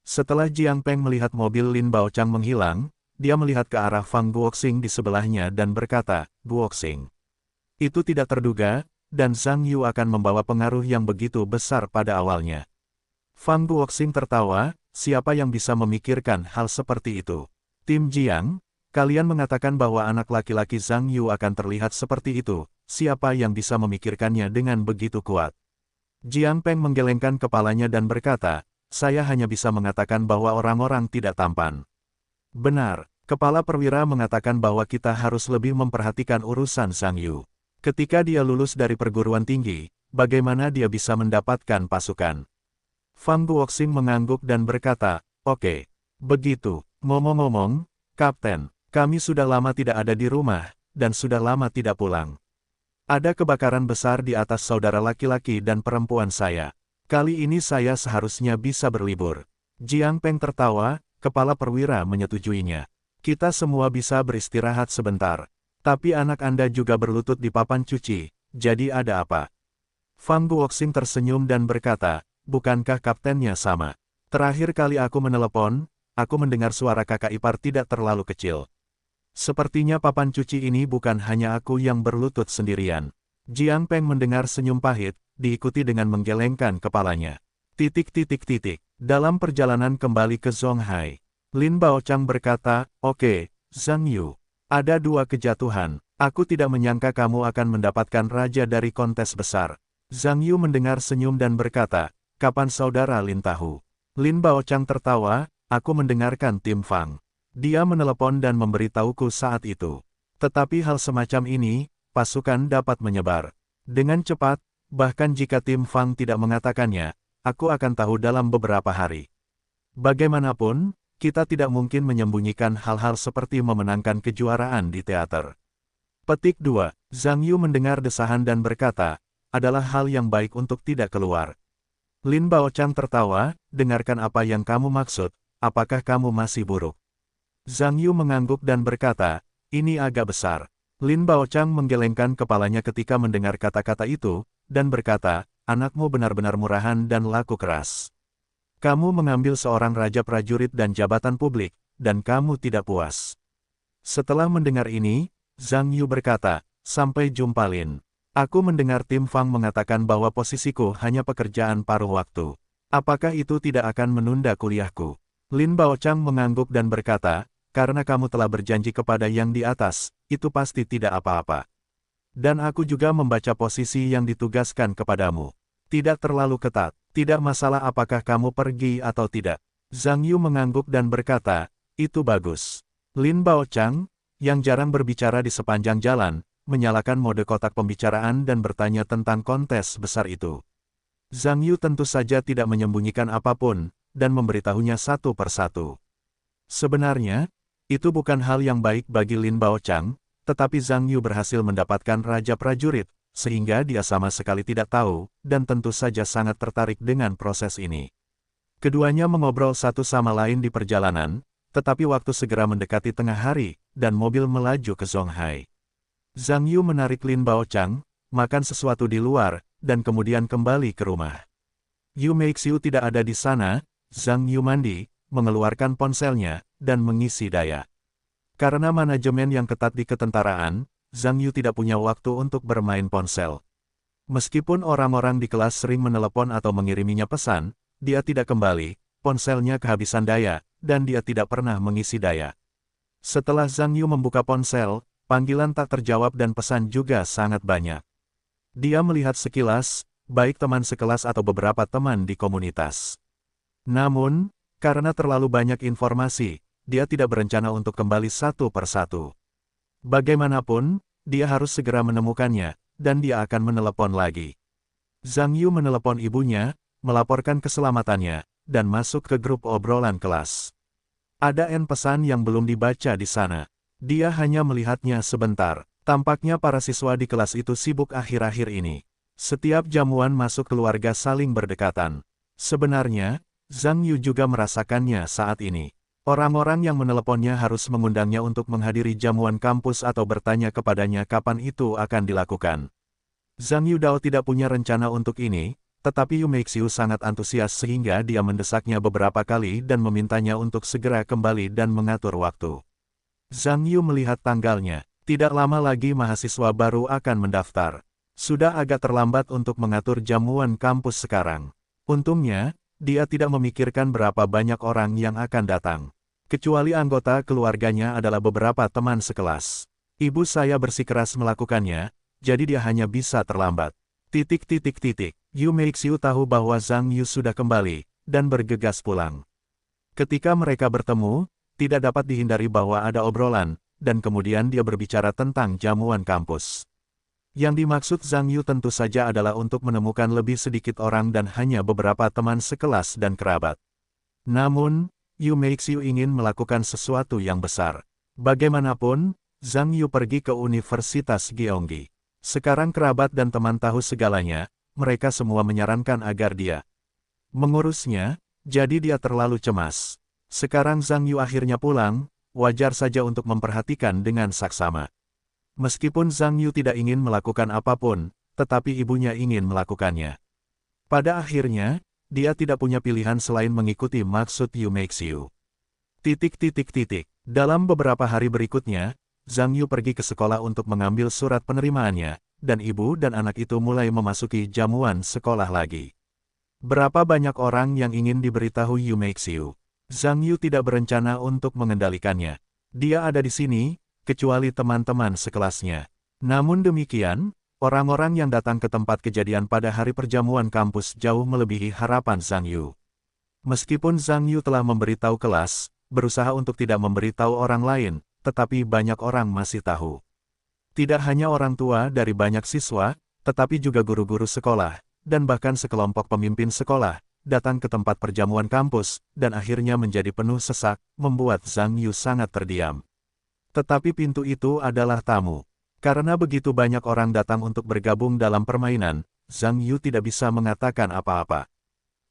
Setelah Jiang Peng melihat mobil Lin Baochang menghilang, dia melihat ke arah Fang Guoxing di sebelahnya dan berkata, "Guoxing, itu tidak terduga, dan Zhang Yu akan membawa pengaruh yang begitu besar pada awalnya." Fang Guoxing tertawa, siapa yang bisa memikirkan hal seperti itu? Tim Jiang, kalian mengatakan bahwa anak laki-laki Zhang Yu akan terlihat seperti itu, siapa yang bisa memikirkannya dengan begitu kuat? Jiang Peng menggelengkan kepalanya dan berkata, saya hanya bisa mengatakan bahwa orang-orang tidak tampan. Benar, Kepala Perwira mengatakan bahwa kita harus lebih memperhatikan urusan Zhang Yu. Ketika dia lulus dari perguruan tinggi, bagaimana dia bisa mendapatkan pasukan? Fang Guoxing mengangguk dan berkata, oke, begitu. Ngomong-ngomong, Kapten, kami sudah lama tidak ada di rumah, dan sudah lama tidak pulang. Ada kebakaran besar di atas saudara laki-laki dan perempuan saya. Kali ini saya seharusnya bisa berlibur. Jiang Peng tertawa, Kepala Perwira menyetujuinya. Kita semua bisa beristirahat sebentar. Tapi anak Anda juga berlutut di papan cuci, jadi ada apa? Fang Guoxing tersenyum dan berkata, bukankah kaptennya sama? Terakhir kali aku menelepon, aku mendengar suara kakak ipar tidak terlalu kecil. Sepertinya papan cuci ini bukan hanya aku yang berlutut sendirian. Jiang Peng mendengar senyum pahit, diikuti dengan menggelengkan kepalanya. Dalam perjalanan kembali ke Zonghai, Lin Baochang berkata, oke, Zhang Yu, ada dua kejatuhan. Aku tidak menyangka kamu akan mendapatkan raja dari kontes besar. Zhang Yu mendengar senyum dan berkata, kapan saudara Lin tahu? Lin Baochang tertawa, aku mendengarkan Tim Fang. Dia menelepon dan memberitahuku saat itu. Tetapi hal semacam ini, pasukan dapat menyebar dengan cepat, bahkan jika Tim Fang tidak mengatakannya, aku akan tahu dalam beberapa hari. Bagaimanapun, kita tidak mungkin menyembunyikan hal-hal seperti memenangkan kejuaraan di teater. Petik 2. Zhang Yu mendengar desahan dan berkata, adalah hal yang baik untuk tidak keluar. Lin Baochang tertawa, dengarkan apa yang kamu maksud, apakah kamu masih buruk? Zhang Yu mengangguk dan berkata, ini agak besar. Lin Baochang menggelengkan kepalanya ketika mendengar kata-kata itu, dan berkata, anakmu benar-benar murahan dan laku keras. Kamu mengambil seorang raja prajurit dan jabatan publik, dan kamu tidak puas. Setelah mendengar ini, Zhang Yu berkata, sampai jumpa Lin. Aku mendengar Tim Fang mengatakan bahwa posisiku hanya pekerjaan paruh waktu. Apakah itu tidak akan menunda kuliahku? Lin Baochang mengangguk dan berkata, karena kamu telah berjanji kepada yang di atas, itu pasti tidak apa-apa. Dan aku juga membaca posisi yang ditugaskan kepadamu. Tidak terlalu ketat, tidak masalah apakah kamu pergi atau tidak. Zhang Yu mengangguk dan berkata, itu bagus. Lin Baochang, yang jarang berbicara di sepanjang jalan, menyalakan mode kotak pembicaraan dan bertanya tentang kontes besar itu. Zhang Yu tentu saja tidak menyembunyikan apapun, dan memberitahunya satu persatu. Sebenarnya, itu bukan hal yang baik bagi Lin Baochang, tetapi Zhang Yu berhasil mendapatkan raja prajurit, sehingga dia sama sekali tidak tahu, dan tentu saja sangat tertarik dengan proses ini. Keduanya mengobrol satu sama lain di perjalanan, tetapi waktu segera mendekati tengah hari, dan mobil melaju ke Zonghai. Zhang Yu menarik Lin Baochang, makan sesuatu di luar, dan kemudian kembali ke rumah. Yu Meixiu tidak ada di sana, Zhang Yu mandi, mengeluarkan ponselnya, dan mengisi daya. Karena manajemen yang ketat di ketentaraan, Zhang Yu tidak punya waktu untuk bermain ponsel. Meskipun orang-orang di kelas sering menelepon atau mengiriminya pesan, dia tidak kembali, ponselnya kehabisan daya, dan dia tidak pernah mengisi daya. Setelah Zhang Yu membuka ponsel, panggilan tak terjawab dan pesan juga sangat banyak. Dia melihat sekilas, baik teman sekelas atau beberapa teman di komunitas. Namun, karena terlalu banyak informasi, dia tidak berencana untuk kembali satu persatu. Bagaimanapun, dia harus segera menemukannya, dan dia akan menelepon lagi. Zhang Yu menelepon ibunya, melaporkan keselamatannya, dan masuk ke grup obrolan kelas. Ada N pesan yang belum dibaca di sana. Dia hanya melihatnya sebentar. Tampaknya para siswa di kelas itu sibuk akhir-akhir ini. Setiap jamuan masuk keluarga saling berdekatan. Sebenarnya, Zhang Yu juga merasakannya saat ini. Orang-orang yang meneleponnya harus mengundangnya untuk menghadiri jamuan kampus atau bertanya kepadanya kapan itu akan dilakukan. Zhang Yudao tidak punya rencana untuk ini, tetapi Yu Meixiu sangat antusias sehingga dia mendesaknya beberapa kali dan memintanya untuk segera kembali dan mengatur waktu. Zhang Yu melihat tanggalnya, tidak lama lagi mahasiswa baru akan mendaftar. Sudah agak terlambat untuk mengatur jamuan kampus sekarang. Untungnya, dia tidak memikirkan berapa banyak orang yang akan datang. Kecuali anggota keluarganya adalah beberapa teman sekelas. Ibu saya bersikeras melakukannya, jadi dia hanya bisa terlambat. Yu Meixiu tahu bahwa Zhang Yu sudah kembali, dan bergegas pulang. Ketika mereka bertemu, tidak dapat dihindari bahwa ada obrolan, dan kemudian dia berbicara tentang jamuan kampus. Yang dimaksud Zhang Yu tentu saja adalah untuk menemukan lebih sedikit orang dan hanya beberapa teman sekelas dan kerabat. Namun, Yu Meixiu ingin melakukan sesuatu yang besar. Bagaimanapun, Zhang Yu pergi ke Universitas Gyeonggi. Sekarang kerabat dan teman tahu segalanya, mereka semua menyarankan agar dia mengurusnya, jadi dia terlalu cemas. Sekarang Zhang Yu akhirnya pulang, wajar saja untuk memperhatikan dengan saksama. Meskipun Zhang Yu tidak ingin melakukan apapun, tetapi ibunya ingin melakukannya. Pada akhirnya, dia tidak punya pilihan selain mengikuti maksud Yu Meixiu. Dalam beberapa hari berikutnya, Zhang Yu pergi ke sekolah untuk mengambil surat penerimaannya, dan ibu dan anak itu mulai memasuki jamuan sekolah lagi. Berapa banyak orang yang ingin diberitahu Yu Meixiu? Zhang Yu tidak berencana untuk mengendalikannya. Dia ada di sini, kecuali teman-teman sekelasnya. Namun demikian, orang-orang yang datang ke tempat kejadian pada hari perjamuan kampus jauh melebihi harapan Zhang Yu. Meskipun Zhang Yu telah memberitahu kelas, berusaha untuk tidak memberitahu orang lain, tetapi banyak orang masih tahu. Tidak hanya orang tua dari banyak siswa, tetapi juga guru-guru sekolah, dan bahkan sekelompok pemimpin sekolah, datang ke tempat perjamuan kampus, dan akhirnya menjadi penuh sesak, membuat Zhang Yu sangat terdiam. Tetapi pintu itu adalah tamu. Karena begitu banyak orang datang untuk bergabung dalam permainan, Zhang Yu tidak bisa mengatakan apa-apa.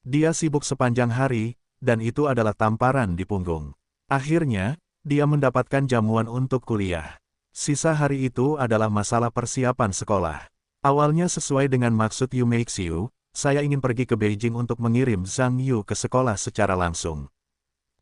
Dia sibuk sepanjang hari, dan itu adalah tamparan di punggung. Akhirnya, dia mendapatkan jamuan untuk kuliah. Sisa hari itu adalah masalah persiapan sekolah. Awalnya sesuai dengan maksud Yu Meixiu, saya ingin pergi ke Beijing untuk mengirim Zhang Yu ke sekolah secara langsung.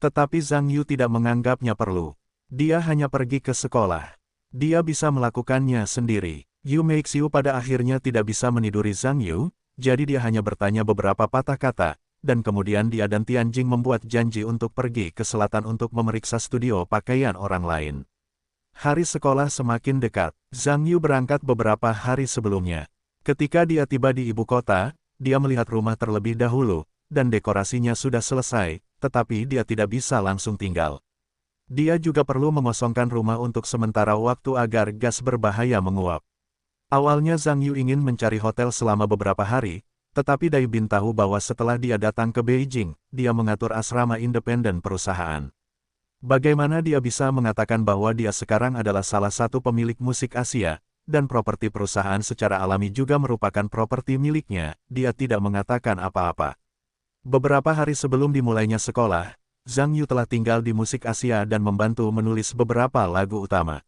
Tetapi Zhang Yu tidak menganggapnya perlu. Dia hanya pergi ke sekolah. Dia bisa melakukannya sendiri. Yu Meixiu pada akhirnya tidak bisa meniduri Zhang Yu, jadi dia hanya bertanya beberapa patah kata, dan kemudian dia dan Tianjing membuat janji untuk pergi ke selatan untuk memeriksa studio pakaian orang lain. Hari sekolah semakin dekat. Zhang Yu berangkat beberapa hari sebelumnya. Ketika dia tiba di ibu kota, dia melihat rumah terlebih dahulu, dan dekorasinya sudah selesai, tetapi dia tidak bisa langsung tinggal. Dia juga perlu mengosongkan rumah untuk sementara waktu agar gas berbahaya menguap. Awalnya Zhang Yu ingin mencari hotel selama beberapa hari, tetapi Dai Bin tahu bahwa setelah dia datang ke Beijing, dia mengatur asrama independen perusahaan. Bagaimana dia bisa mengatakan bahwa dia sekarang adalah salah satu pemilik musik Asia, dan properti perusahaan secara alami juga merupakan properti miliknya, dia tidak mengatakan apa-apa. Beberapa hari sebelum dimulainya sekolah, Zhang Yu telah tinggal di musik Asia dan membantu menulis beberapa lagu utama.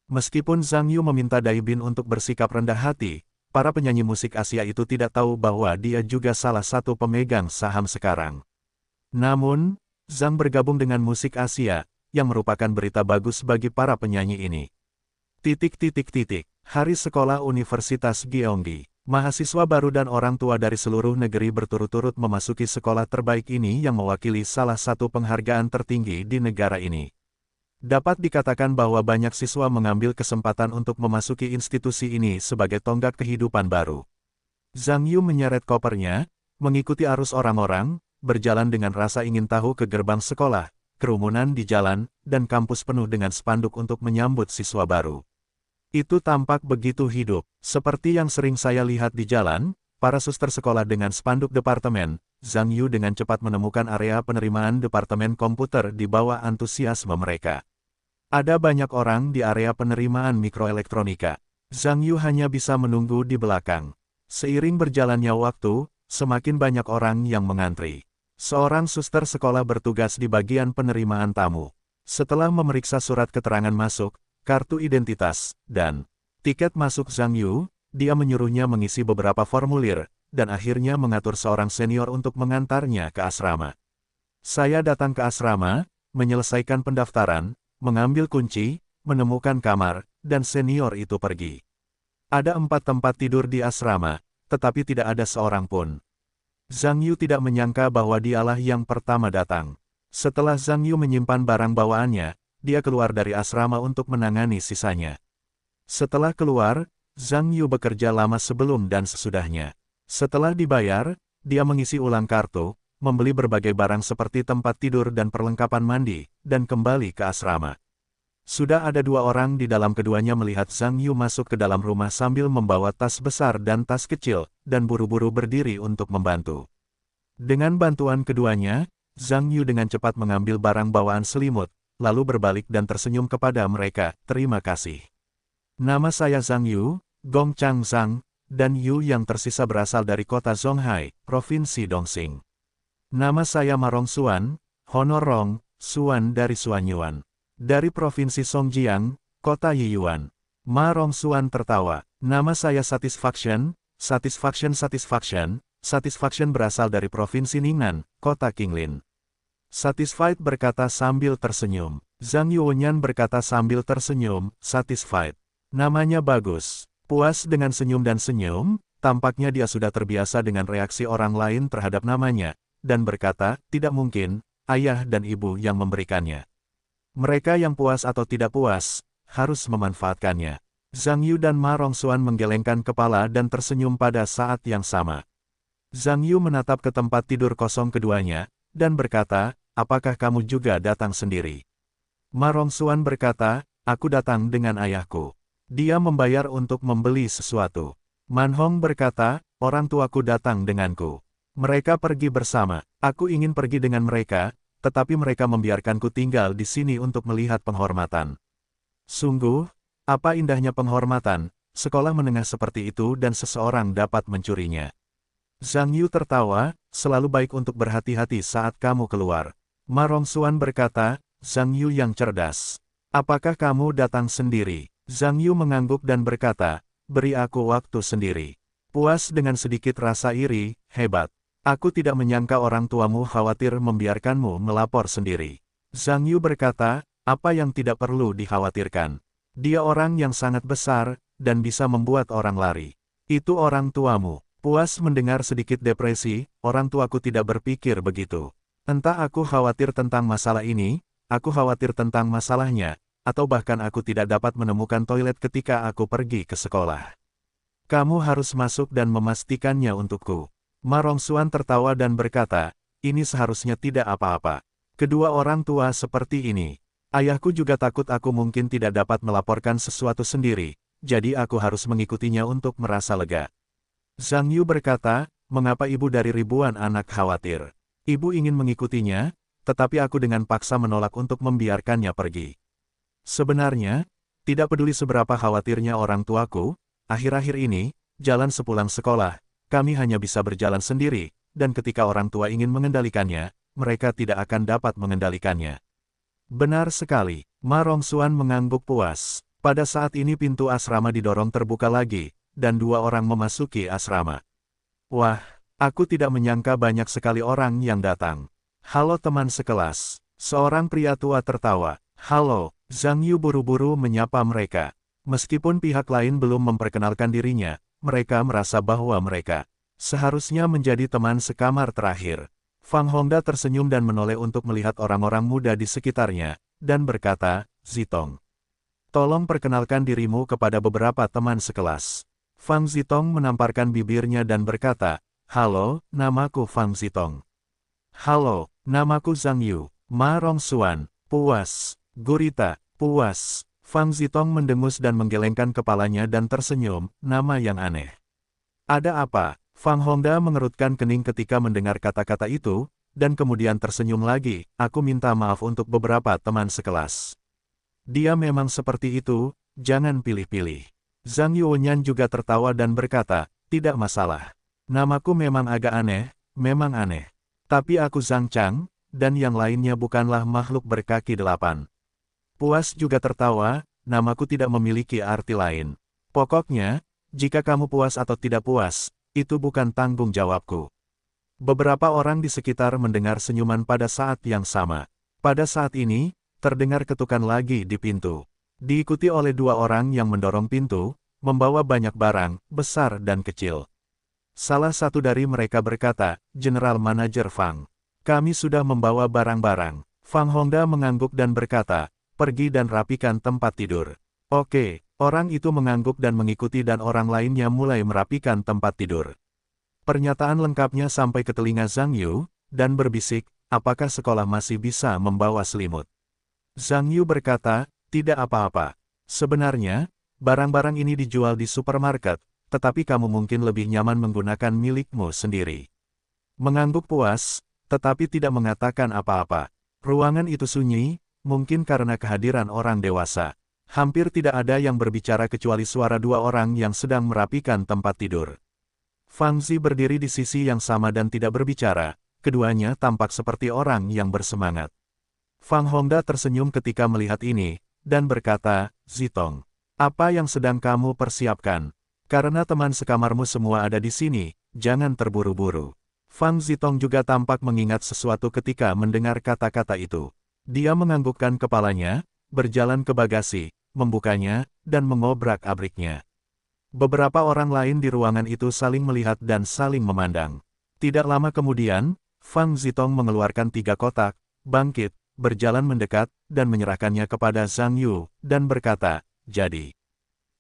Meskipun Zhang Yu meminta Dai Bin untuk bersikap rendah hati, para penyanyi musik Asia itu tidak tahu bahwa dia juga salah satu pemegang saham sekarang. Namun, Zhang bergabung dengan musik Asia, yang merupakan berita bagus bagi para penyanyi ini. Hari sekolah Universitas Gyeonggi. Mahasiswa baru dan orang tua dari seluruh negeri berturut-turut memasuki sekolah terbaik ini yang mewakili salah satu penghargaan tertinggi di negara ini. Dapat dikatakan bahwa banyak siswa mengambil kesempatan untuk memasuki institusi ini sebagai tonggak kehidupan baru. Zhang Yu menyeret kopernya, mengikuti arus orang-orang, berjalan dengan rasa ingin tahu ke gerbang sekolah, kerumunan di jalan, dan kampus penuh dengan spanduk untuk menyambut siswa baru. Itu tampak begitu hidup, seperti yang sering saya lihat di jalan, para suster sekolah dengan spanduk departemen. Zhang Yu dengan cepat menemukan area penerimaan departemen komputer di bawah antusiasme mereka. Ada banyak orang di area penerimaan mikroelektronika. Zhang Yu hanya bisa menunggu di belakang. Seiring berjalannya waktu, semakin banyak orang yang mengantri. Seorang suster sekolah bertugas di bagian penerimaan tamu. Setelah memeriksa surat keterangan masuk, kartu identitas, dan tiket masuk Zhang Yu, dia menyuruhnya mengisi beberapa formulir, dan akhirnya mengatur seorang senior untuk mengantarnya ke asrama. Saya datang ke asrama, menyelesaikan pendaftaran, mengambil kunci, menemukan kamar, dan senior itu pergi. Ada 4 tempat tidur di asrama, tetapi tidak ada seorang pun. Zhang Yu tidak menyangka bahwa dialah yang pertama datang. Setelah Zhang Yu menyimpan barang bawaannya, dia keluar dari asrama untuk menangani sisanya. Setelah keluar, Zhang Yu bekerja lama sebelum dan sesudahnya. Setelah dibayar, dia mengisi ulang kartu, membeli berbagai barang seperti tempat tidur dan perlengkapan mandi, dan kembali ke asrama. Sudah ada 2 orang di dalam keduanya melihat Zhang Yu masuk ke dalam rumah sambil membawa tas besar dan tas kecil, dan buru-buru berdiri untuk membantu. Dengan bantuan keduanya, Zhang Yu dengan cepat mengambil barang bawaan selimut, lalu berbalik dan tersenyum kepada mereka, "Terima kasih. Nama saya Zhang Yu, Gong Chang Zhang, dan Yu yang tersisa berasal dari kota Zonghai, Provinsi Dongxing. Nama saya Ma Rongxuan, Honor Rong, Xuan dari Xuanyuan. Dari Provinsi Songjiang, kota Yiyuan." Ma Rongxuan tertawa. "Nama saya Satisfaction, Satisfaction berasal dari Provinsi Ningnan, kota Qinglin." Satisfied berkata sambil tersenyum. Zhang Yuanyan berkata sambil tersenyum, "Satisfied. Namanya bagus." Puas dengan senyum dan senyum, tampaknya dia sudah terbiasa dengan reaksi orang lain terhadap namanya, dan berkata, "Tidak mungkin, ayah dan ibu yang memberikannya. Mereka yang puas atau tidak puas, harus memanfaatkannya." Zhang Yu dan Ma Rongxuan menggelengkan kepala dan tersenyum pada saat yang sama. Zhang Yu menatap ke tempat tidur kosong keduanya, dan berkata, "Apakah kamu juga datang sendiri?" Ma Rongxuan berkata, "Aku datang dengan ayahku. Dia membayar untuk membeli sesuatu." Man Hong berkata, "Orang tuaku datang denganku. Mereka pergi bersama. Aku ingin pergi dengan mereka, tetapi mereka membiarkanku tinggal di sini untuk melihat penghormatan." Sungguh, apa indahnya penghormatan, sekolah menengah seperti itu dan seseorang dapat mencurinya. Zhang Yu tertawa, "Selalu baik untuk berhati-hati saat kamu keluar." Ma Rongxuan berkata, "Zhang Yu yang cerdas. Apakah kamu datang sendiri?" Zhang Yu mengangguk dan berkata, "Beri aku waktu sendiri." Puas dengan sedikit rasa iri, "Hebat. Aku tidak menyangka orang tuamu khawatir membiarkanmu melapor sendiri." Zhang Yu berkata, "Apa yang tidak perlu dikhawatirkan? Dia orang yang sangat besar, dan bisa membuat orang lari. Itu orang tuamu." Puas mendengar sedikit depresi, "Orang tuaku tidak berpikir begitu. Entah aku khawatir tentang masalah ini, aku khawatir tentang masalahnya, atau bahkan aku tidak dapat menemukan toilet ketika aku pergi ke sekolah. Kamu harus masuk dan memastikannya untukku." Ma Rongxuan tertawa dan berkata, "Ini seharusnya tidak apa-apa. Kedua orang tua seperti ini. Ayahku juga takut aku mungkin tidak dapat melaporkan sesuatu sendiri, jadi aku harus mengikutinya untuk merasa lega." Zhang Yu berkata, "Mengapa ibu dari ribuan anak khawatir? Ibu ingin mengikutinya, tetapi aku dengan paksa menolak untuk membiarkannya pergi. Sebenarnya, tidak peduli seberapa khawatirnya orang tuaku, akhir-akhir ini, jalan sepulang sekolah, kami hanya bisa berjalan sendiri, dan ketika orang tua ingin mengendalikannya, mereka tidak akan dapat mengendalikannya." "Benar sekali." Ma Rongxuan mengangguk puas. Pada saat ini pintu asrama didorong terbuka lagi, dan 2 orang memasuki asrama. "Wah, aku tidak menyangka banyak sekali orang yang datang. Halo teman sekelas." Seorang pria tua tertawa. "Halo." Zhang Yu buru-buru menyapa mereka. Meskipun pihak lain belum memperkenalkan dirinya, mereka merasa bahwa mereka seharusnya menjadi teman sekamar terakhir. Fang Hongda tersenyum dan menoleh untuk melihat orang-orang muda di sekitarnya, dan berkata, "Zitong, tolong perkenalkan dirimu kepada beberapa teman sekelas." Fang Zitong menamparkan bibirnya dan berkata, "Halo, namaku Fang Zitong." "Halo, namaku Zhang Yu." Ma Rongxuan, puas. Gurita, puas. Fang Zitong mendengus dan menggelengkan kepalanya dan tersenyum, "Nama yang aneh." "Ada apa?" Fang Hongda mengerutkan kening ketika mendengar kata-kata itu, dan kemudian tersenyum lagi, "Aku minta maaf untuk beberapa teman sekelas." Dia memang seperti itu, jangan pilih-pilih. Zhang Yuanyan juga tertawa dan berkata, tidak masalah. Namaku memang agak aneh, memang aneh. Tapi aku Zhang Chang, dan yang lainnya bukanlah makhluk berkaki 8. Puas juga tertawa, namaku tidak memiliki arti lain. Pokoknya, jika kamu puas atau tidak puas, itu bukan tanggung jawabku. Beberapa orang di sekitar mendengar senyuman pada saat yang sama. Pada saat ini, terdengar ketukan lagi di pintu. Diikuti oleh 2 orang yang mendorong pintu, membawa banyak barang, besar dan kecil. Salah satu dari mereka berkata, General Manager Fang. Kami sudah membawa barang-barang. Fang Hongda mengangguk dan berkata, pergi dan rapikan tempat tidur. Oke, orang itu mengangguk dan mengikuti dan orang lainnya mulai merapikan tempat tidur. Pernyataan lengkapnya sampai ke telinga Zhang Yu, dan berbisik, apakah sekolah masih bisa membawa selimut? Zhang Yu berkata, tidak apa-apa. Sebenarnya, barang-barang ini dijual di supermarket, tetapi kamu mungkin lebih nyaman menggunakan milikmu sendiri. Mengangguk puas, tetapi tidak mengatakan apa-apa. Ruangan itu sunyi, mungkin karena kehadiran orang dewasa. Hampir tidak ada yang berbicara kecuali suara 2 orang yang sedang merapikan tempat tidur. Fang Zi berdiri di sisi yang sama dan tidak berbicara, keduanya tampak seperti orang yang bersemangat. Fang Hongda tersenyum ketika melihat ini, dan berkata, Zitong, apa yang sedang kamu persiapkan? Karena teman sekamarmu semua ada di sini, jangan terburu-buru. Fang Zitong juga tampak mengingat sesuatu ketika mendengar kata-kata itu. Dia menganggukkan kepalanya, berjalan ke bagasi, membukanya, dan mengobrak-abriknya. Beberapa orang lain di ruangan itu saling melihat dan saling memandang. Tidak lama kemudian, Fang Zitong mengeluarkan 3 kotak, bangkit, berjalan mendekat, dan menyerahkannya kepada Zhang Yu, dan berkata, jadi.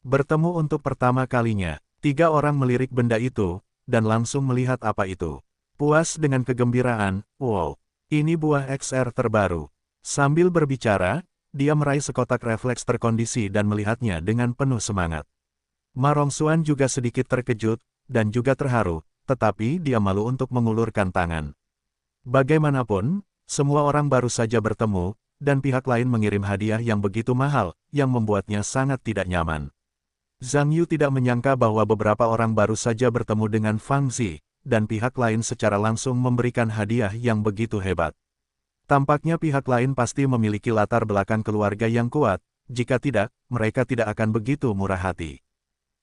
Bertemu untuk pertama kalinya, 3 orang melirik benda itu, dan langsung melihat apa itu. Puas dengan kegembiraan, wow, ini buah XR terbaru. Sambil berbicara, dia meraih sekotak refleks terkondisi dan melihatnya dengan penuh semangat. Ma Rongxuan juga sedikit terkejut, dan juga terharu, tetapi dia malu untuk mengulurkan tangan. Bagaimanapun, semua orang baru saja bertemu, dan pihak lain mengirim hadiah yang begitu mahal, yang membuatnya sangat tidak nyaman. Zhang Yu tidak menyangka bahwa beberapa orang baru saja bertemu dengan Fang Zi, dan pihak lain secara langsung memberikan hadiah yang begitu hebat. Tampaknya pihak lain pasti memiliki latar belakang keluarga yang kuat, jika tidak, mereka tidak akan begitu murah hati.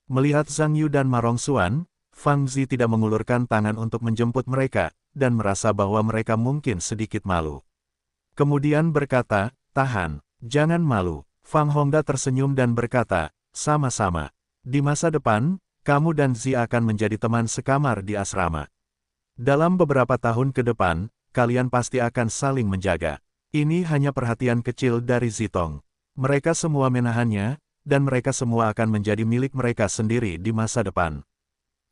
Melihat Zhang Yu dan Ma Rongxuan, Fang Zi tidak mengulurkan tangan untuk menjemput mereka, dan merasa bahwa mereka mungkin sedikit malu. Kemudian berkata, tahan, jangan malu. Fang Hongda tersenyum dan berkata, sama-sama. Di masa depan, kamu dan Zi akan menjadi teman sekamar di asrama. Dalam beberapa tahun ke depan, kalian pasti akan saling menjaga. Ini hanya perhatian kecil dari Zitong. Mereka semua menahannya, dan mereka semua akan menjadi milik mereka sendiri di masa depan.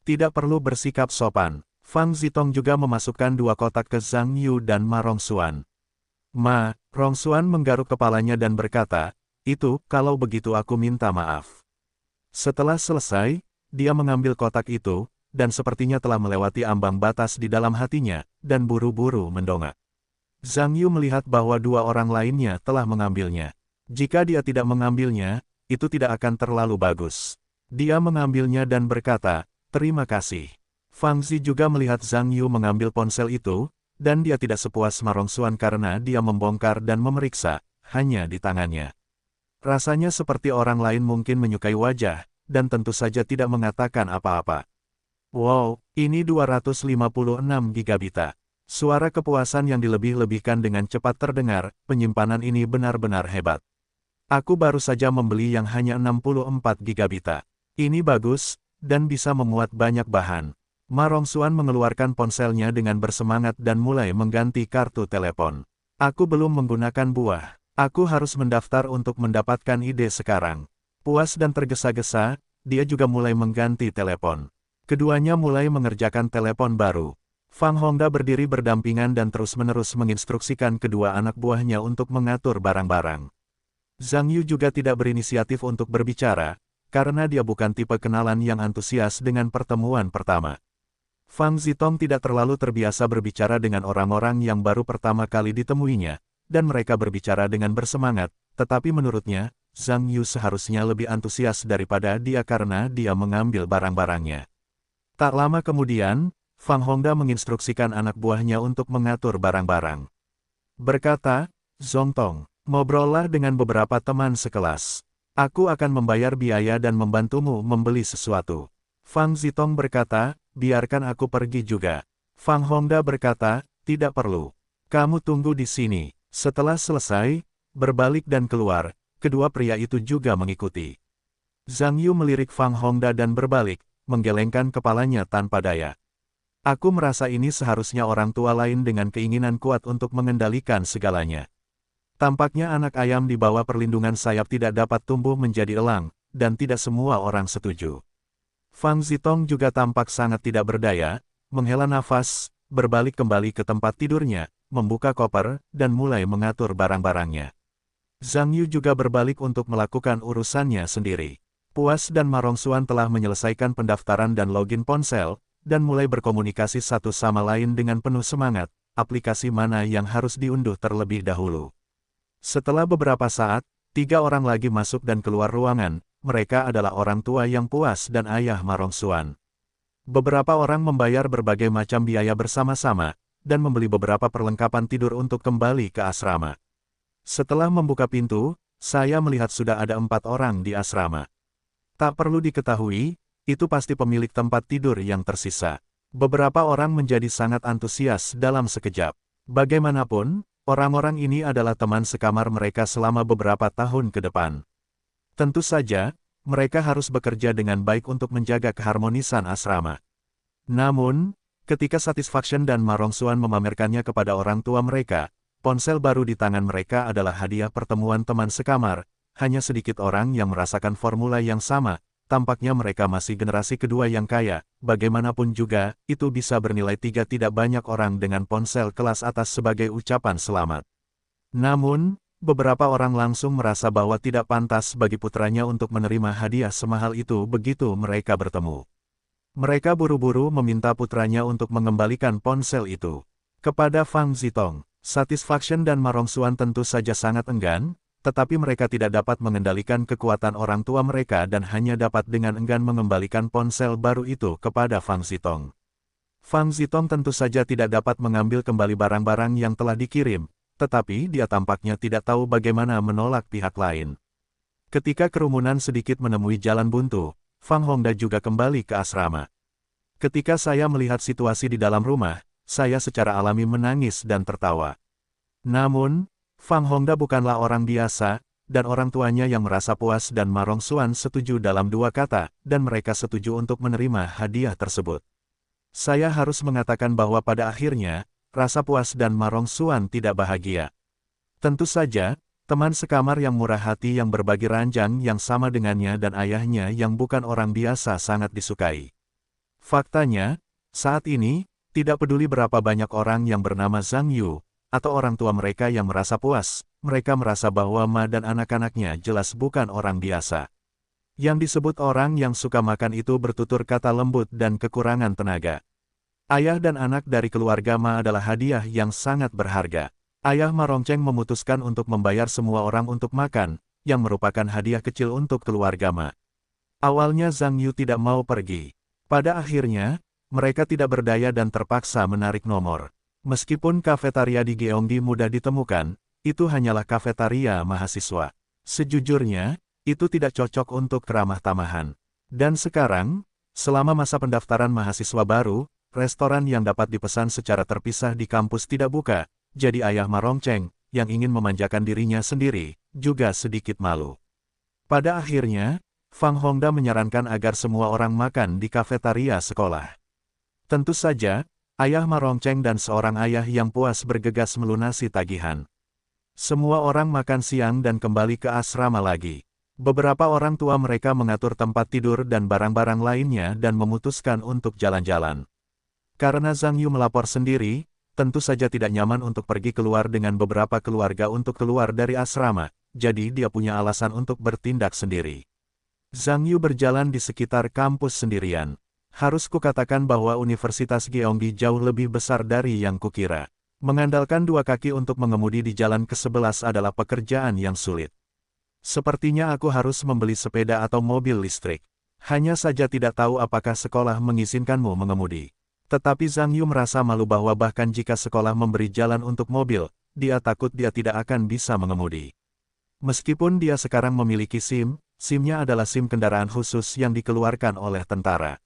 Tidak perlu bersikap sopan. Fang Zitong juga memasukkan 2 kotak ke Zhang Yu dan Ma Rongxuan. Ma Rongxuan menggaruk kepalanya dan berkata, itu, kalau begitu aku minta maaf. Setelah selesai, dia mengambil kotak itu, dan sepertinya telah melewati ambang batas di dalam hatinya, dan buru-buru mendongak. Zhang Yu melihat bahwa 2 orang lainnya telah mengambilnya. Jika dia tidak mengambilnya, itu tidak akan terlalu bagus. Dia mengambilnya dan berkata, terima kasih. Fang Zi juga melihat Zhang Yu mengambil ponsel itu, dan dia tidak sepuas Ma Rongxuan karena dia membongkar dan memeriksa, hanya di tangannya. Rasanya seperti orang lain mungkin menyukai wajah, dan tentu saja tidak mengatakan apa-apa. Wow, ini 256 gigabita. Suara kepuasan yang dilebih-lebihkan dengan cepat terdengar, penyimpanan ini benar-benar hebat. Aku baru saja membeli yang hanya 64 gigabita. Ini bagus, dan bisa memuat banyak bahan. Ma Rongxuan mengeluarkan ponselnya dengan bersemangat dan mulai mengganti kartu telepon. Aku belum menggunakan buah. Aku harus mendaftar untuk mendapatkan ide sekarang. Puas dan tergesa-gesa, dia juga mulai mengganti telepon. Keduanya mulai mengerjakan telepon baru. Fang Hongda berdiri berdampingan dan terus-menerus menginstruksikan kedua anak buahnya untuk mengatur barang-barang. Zhang Yu juga tidak berinisiatif untuk berbicara, karena dia bukan tipe kenalan yang antusias dengan pertemuan pertama. Fang Zitong tidak terlalu terbiasa berbicara dengan orang-orang yang baru pertama kali ditemuinya, dan mereka berbicara dengan bersemangat, tetapi menurutnya, Zhang Yu seharusnya lebih antusias daripada dia karena dia mengambil barang-barangnya. Tak lama kemudian, Fang Hongda menginstruksikan anak buahnya untuk mengatur barang-barang. Berkata, Zongtong, ngobrollah dengan beberapa teman sekelas. Aku akan membayar biaya dan membantumu membeli sesuatu. Fang Zitong berkata, biarkan aku pergi juga. Fang Hongda berkata, tidak perlu. Kamu tunggu di sini. Setelah selesai, berbalik dan keluar, kedua pria itu juga mengikuti. Zhang Yu melirik Fang Hongda dan berbalik, menggelengkan kepalanya tanpa daya. Aku merasa ini seharusnya orang tua lain dengan keinginan kuat untuk mengendalikan segalanya. Tampaknya anak ayam di bawah perlindungan sayap tidak dapat tumbuh menjadi elang, dan tidak semua orang setuju. Fang Zitong juga tampak sangat tidak berdaya, menghela nafas, berbalik kembali ke tempat tidurnya, membuka koper, dan mulai mengatur barang-barangnya. Zhang Yu juga berbalik untuk melakukan urusannya sendiri. Puas dan Ma Rongxuan telah menyelesaikan pendaftaran dan login ponsel, dan mulai berkomunikasi satu sama lain dengan penuh semangat, aplikasi mana yang harus diunduh terlebih dahulu. Setelah beberapa saat, 3 orang lagi masuk dan keluar ruangan, mereka adalah orang tua yang puas dan ayah Ma Rongxuan. Beberapa orang membayar berbagai macam biaya bersama-sama, dan membeli beberapa perlengkapan tidur untuk kembali ke asrama. Setelah membuka pintu, saya melihat sudah ada 4 orang di asrama. Tak perlu diketahui, itu pasti pemilik tempat tidur yang tersisa. Beberapa orang menjadi sangat antusias dalam sekejap. Bagaimanapun, orang-orang ini adalah teman sekamar mereka selama beberapa tahun ke depan. Tentu saja, mereka harus bekerja dengan baik untuk menjaga keharmonisan asrama. Namun, ketika Satisfaction dan Ma Rongxuan memamerkannya kepada orang tua mereka, ponsel baru di tangan mereka adalah hadiah pertemuan teman sekamar. Hanya sedikit orang yang merasakan formula yang sama, tampaknya mereka masih generasi kedua yang kaya, bagaimanapun juga, itu bisa bernilai 3 tidak banyak orang dengan ponsel kelas atas sebagai ucapan selamat. Namun, beberapa orang langsung merasa bahwa tidak pantas bagi putranya untuk menerima hadiah semahal itu begitu mereka bertemu. Mereka buru-buru meminta putranya untuk mengembalikan ponsel itu. Kepada Fang Zitong, Satisfaction dan Ma Rongxuan tentu saja sangat enggan, tetapi mereka tidak dapat mengendalikan kekuatan orang tua mereka dan hanya dapat dengan enggan mengembalikan ponsel baru itu kepada Fang Zitong. Fang Zitong tentu saja tidak dapat mengambil kembali barang-barang yang telah dikirim, tetapi dia tampaknya tidak tahu bagaimana menolak pihak lain. Ketika kerumunan sedikit menemui jalan buntu, Fang Hongda juga kembali ke asrama. Ketika saya melihat situasi di dalam rumah, saya secara alami menangis dan tertawa. Namun, Fang Hongda bukanlah orang biasa, dan orang tuanya yang merasa puas dan Ma Rongxuan setuju dalam 2 kata, dan mereka setuju untuk menerima hadiah tersebut. Saya harus mengatakan bahwa pada akhirnya, rasa puas dan Ma Rongxuan tidak bahagia. Tentu saja, teman sekamar yang murah hati yang berbagi ranjang yang sama dengannya dan ayahnya yang bukan orang biasa sangat disukai. Faktanya, saat ini, tidak peduli berapa banyak orang yang bernama Zhang Yu, atau orang tua mereka yang merasa puas, mereka merasa bahwa Ma dan anak-anaknya jelas bukan orang biasa. Yang disebut orang yang suka makan itu bertutur kata lembut dan kekurangan tenaga. Ayah dan anak dari keluarga Ma adalah hadiah yang sangat berharga. Ayah Ma Rongcheng memutuskan untuk membayar semua orang untuk makan, yang merupakan hadiah kecil untuk keluarga Ma. Awalnya Zhang Yu tidak mau pergi. Pada akhirnya, mereka tidak berdaya dan terpaksa menarik nomor. Meskipun kafetaria di Gyeonggi mudah ditemukan, itu hanyalah kafetaria mahasiswa. Sejujurnya, itu tidak cocok untuk keramah tamahan. Dan sekarang, selama masa pendaftaran mahasiswa baru, restoran yang dapat dipesan secara terpisah di kampus tidak buka, jadi ayah Ma Rongcheng, yang ingin memanjakan dirinya sendiri, juga sedikit malu. Pada akhirnya, Fang Hongda menyarankan agar semua orang makan di kafetaria sekolah. Tentu saja, ayah Ma Rongcheng dan seorang ayah yang puas bergegas melunasi tagihan. Semua orang makan siang dan kembali ke asrama lagi. Beberapa orang tua mereka mengatur tempat tidur dan barang-barang lainnya dan memutuskan untuk jalan-jalan. Karena Zhang Yu melapor sendiri, tentu saja tidak nyaman untuk pergi keluar dengan beberapa keluarga untuk keluar dari asrama, jadi dia punya alasan untuk bertindak sendiri. Zhang Yu berjalan di sekitar kampus sendirian. Harus kukatakan bahwa Universitas Gyeonggi jauh lebih besar dari yang kukira. Mengandalkan 2 kaki untuk mengemudi di jalan ke-11 adalah pekerjaan yang sulit. Sepertinya aku harus membeli sepeda atau mobil listrik. Hanya saja tidak tahu apakah sekolah mengizinkanmu mengemudi. Tetapi Zhang Yu merasa malu bahwa bahkan jika sekolah memberi jalan untuk mobil, dia takut dia tidak akan bisa mengemudi. Meskipun dia sekarang memiliki SIM, SIM-nya adalah SIM kendaraan khusus yang dikeluarkan oleh tentara.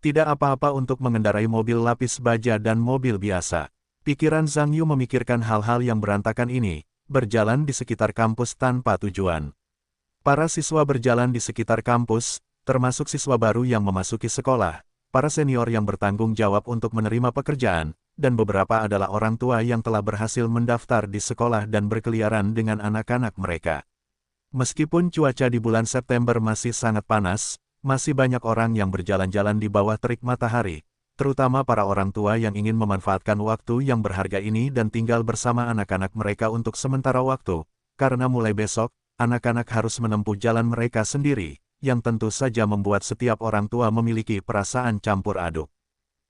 Tidak apa-apa untuk mengendarai mobil lapis baja dan mobil biasa. Pikiran Zhang Yu memikirkan hal-hal yang berantakan ini, berjalan di sekitar kampus tanpa tujuan. Para siswa berjalan di sekitar kampus, termasuk siswa baru yang memasuki sekolah, para senior yang bertanggung jawab untuk menerima pekerjaan, dan beberapa adalah orang tua yang telah berhasil mendaftar di sekolah dan berkeliaran dengan anak-anak mereka. Meskipun cuaca di bulan September masih sangat panas, masih banyak orang yang berjalan-jalan di bawah terik matahari, terutama para orang tua yang ingin memanfaatkan waktu yang berharga ini dan tinggal bersama anak-anak mereka untuk sementara waktu, karena mulai besok, anak-anak harus menempuh jalan mereka sendiri, yang tentu saja membuat setiap orang tua memiliki perasaan campur aduk.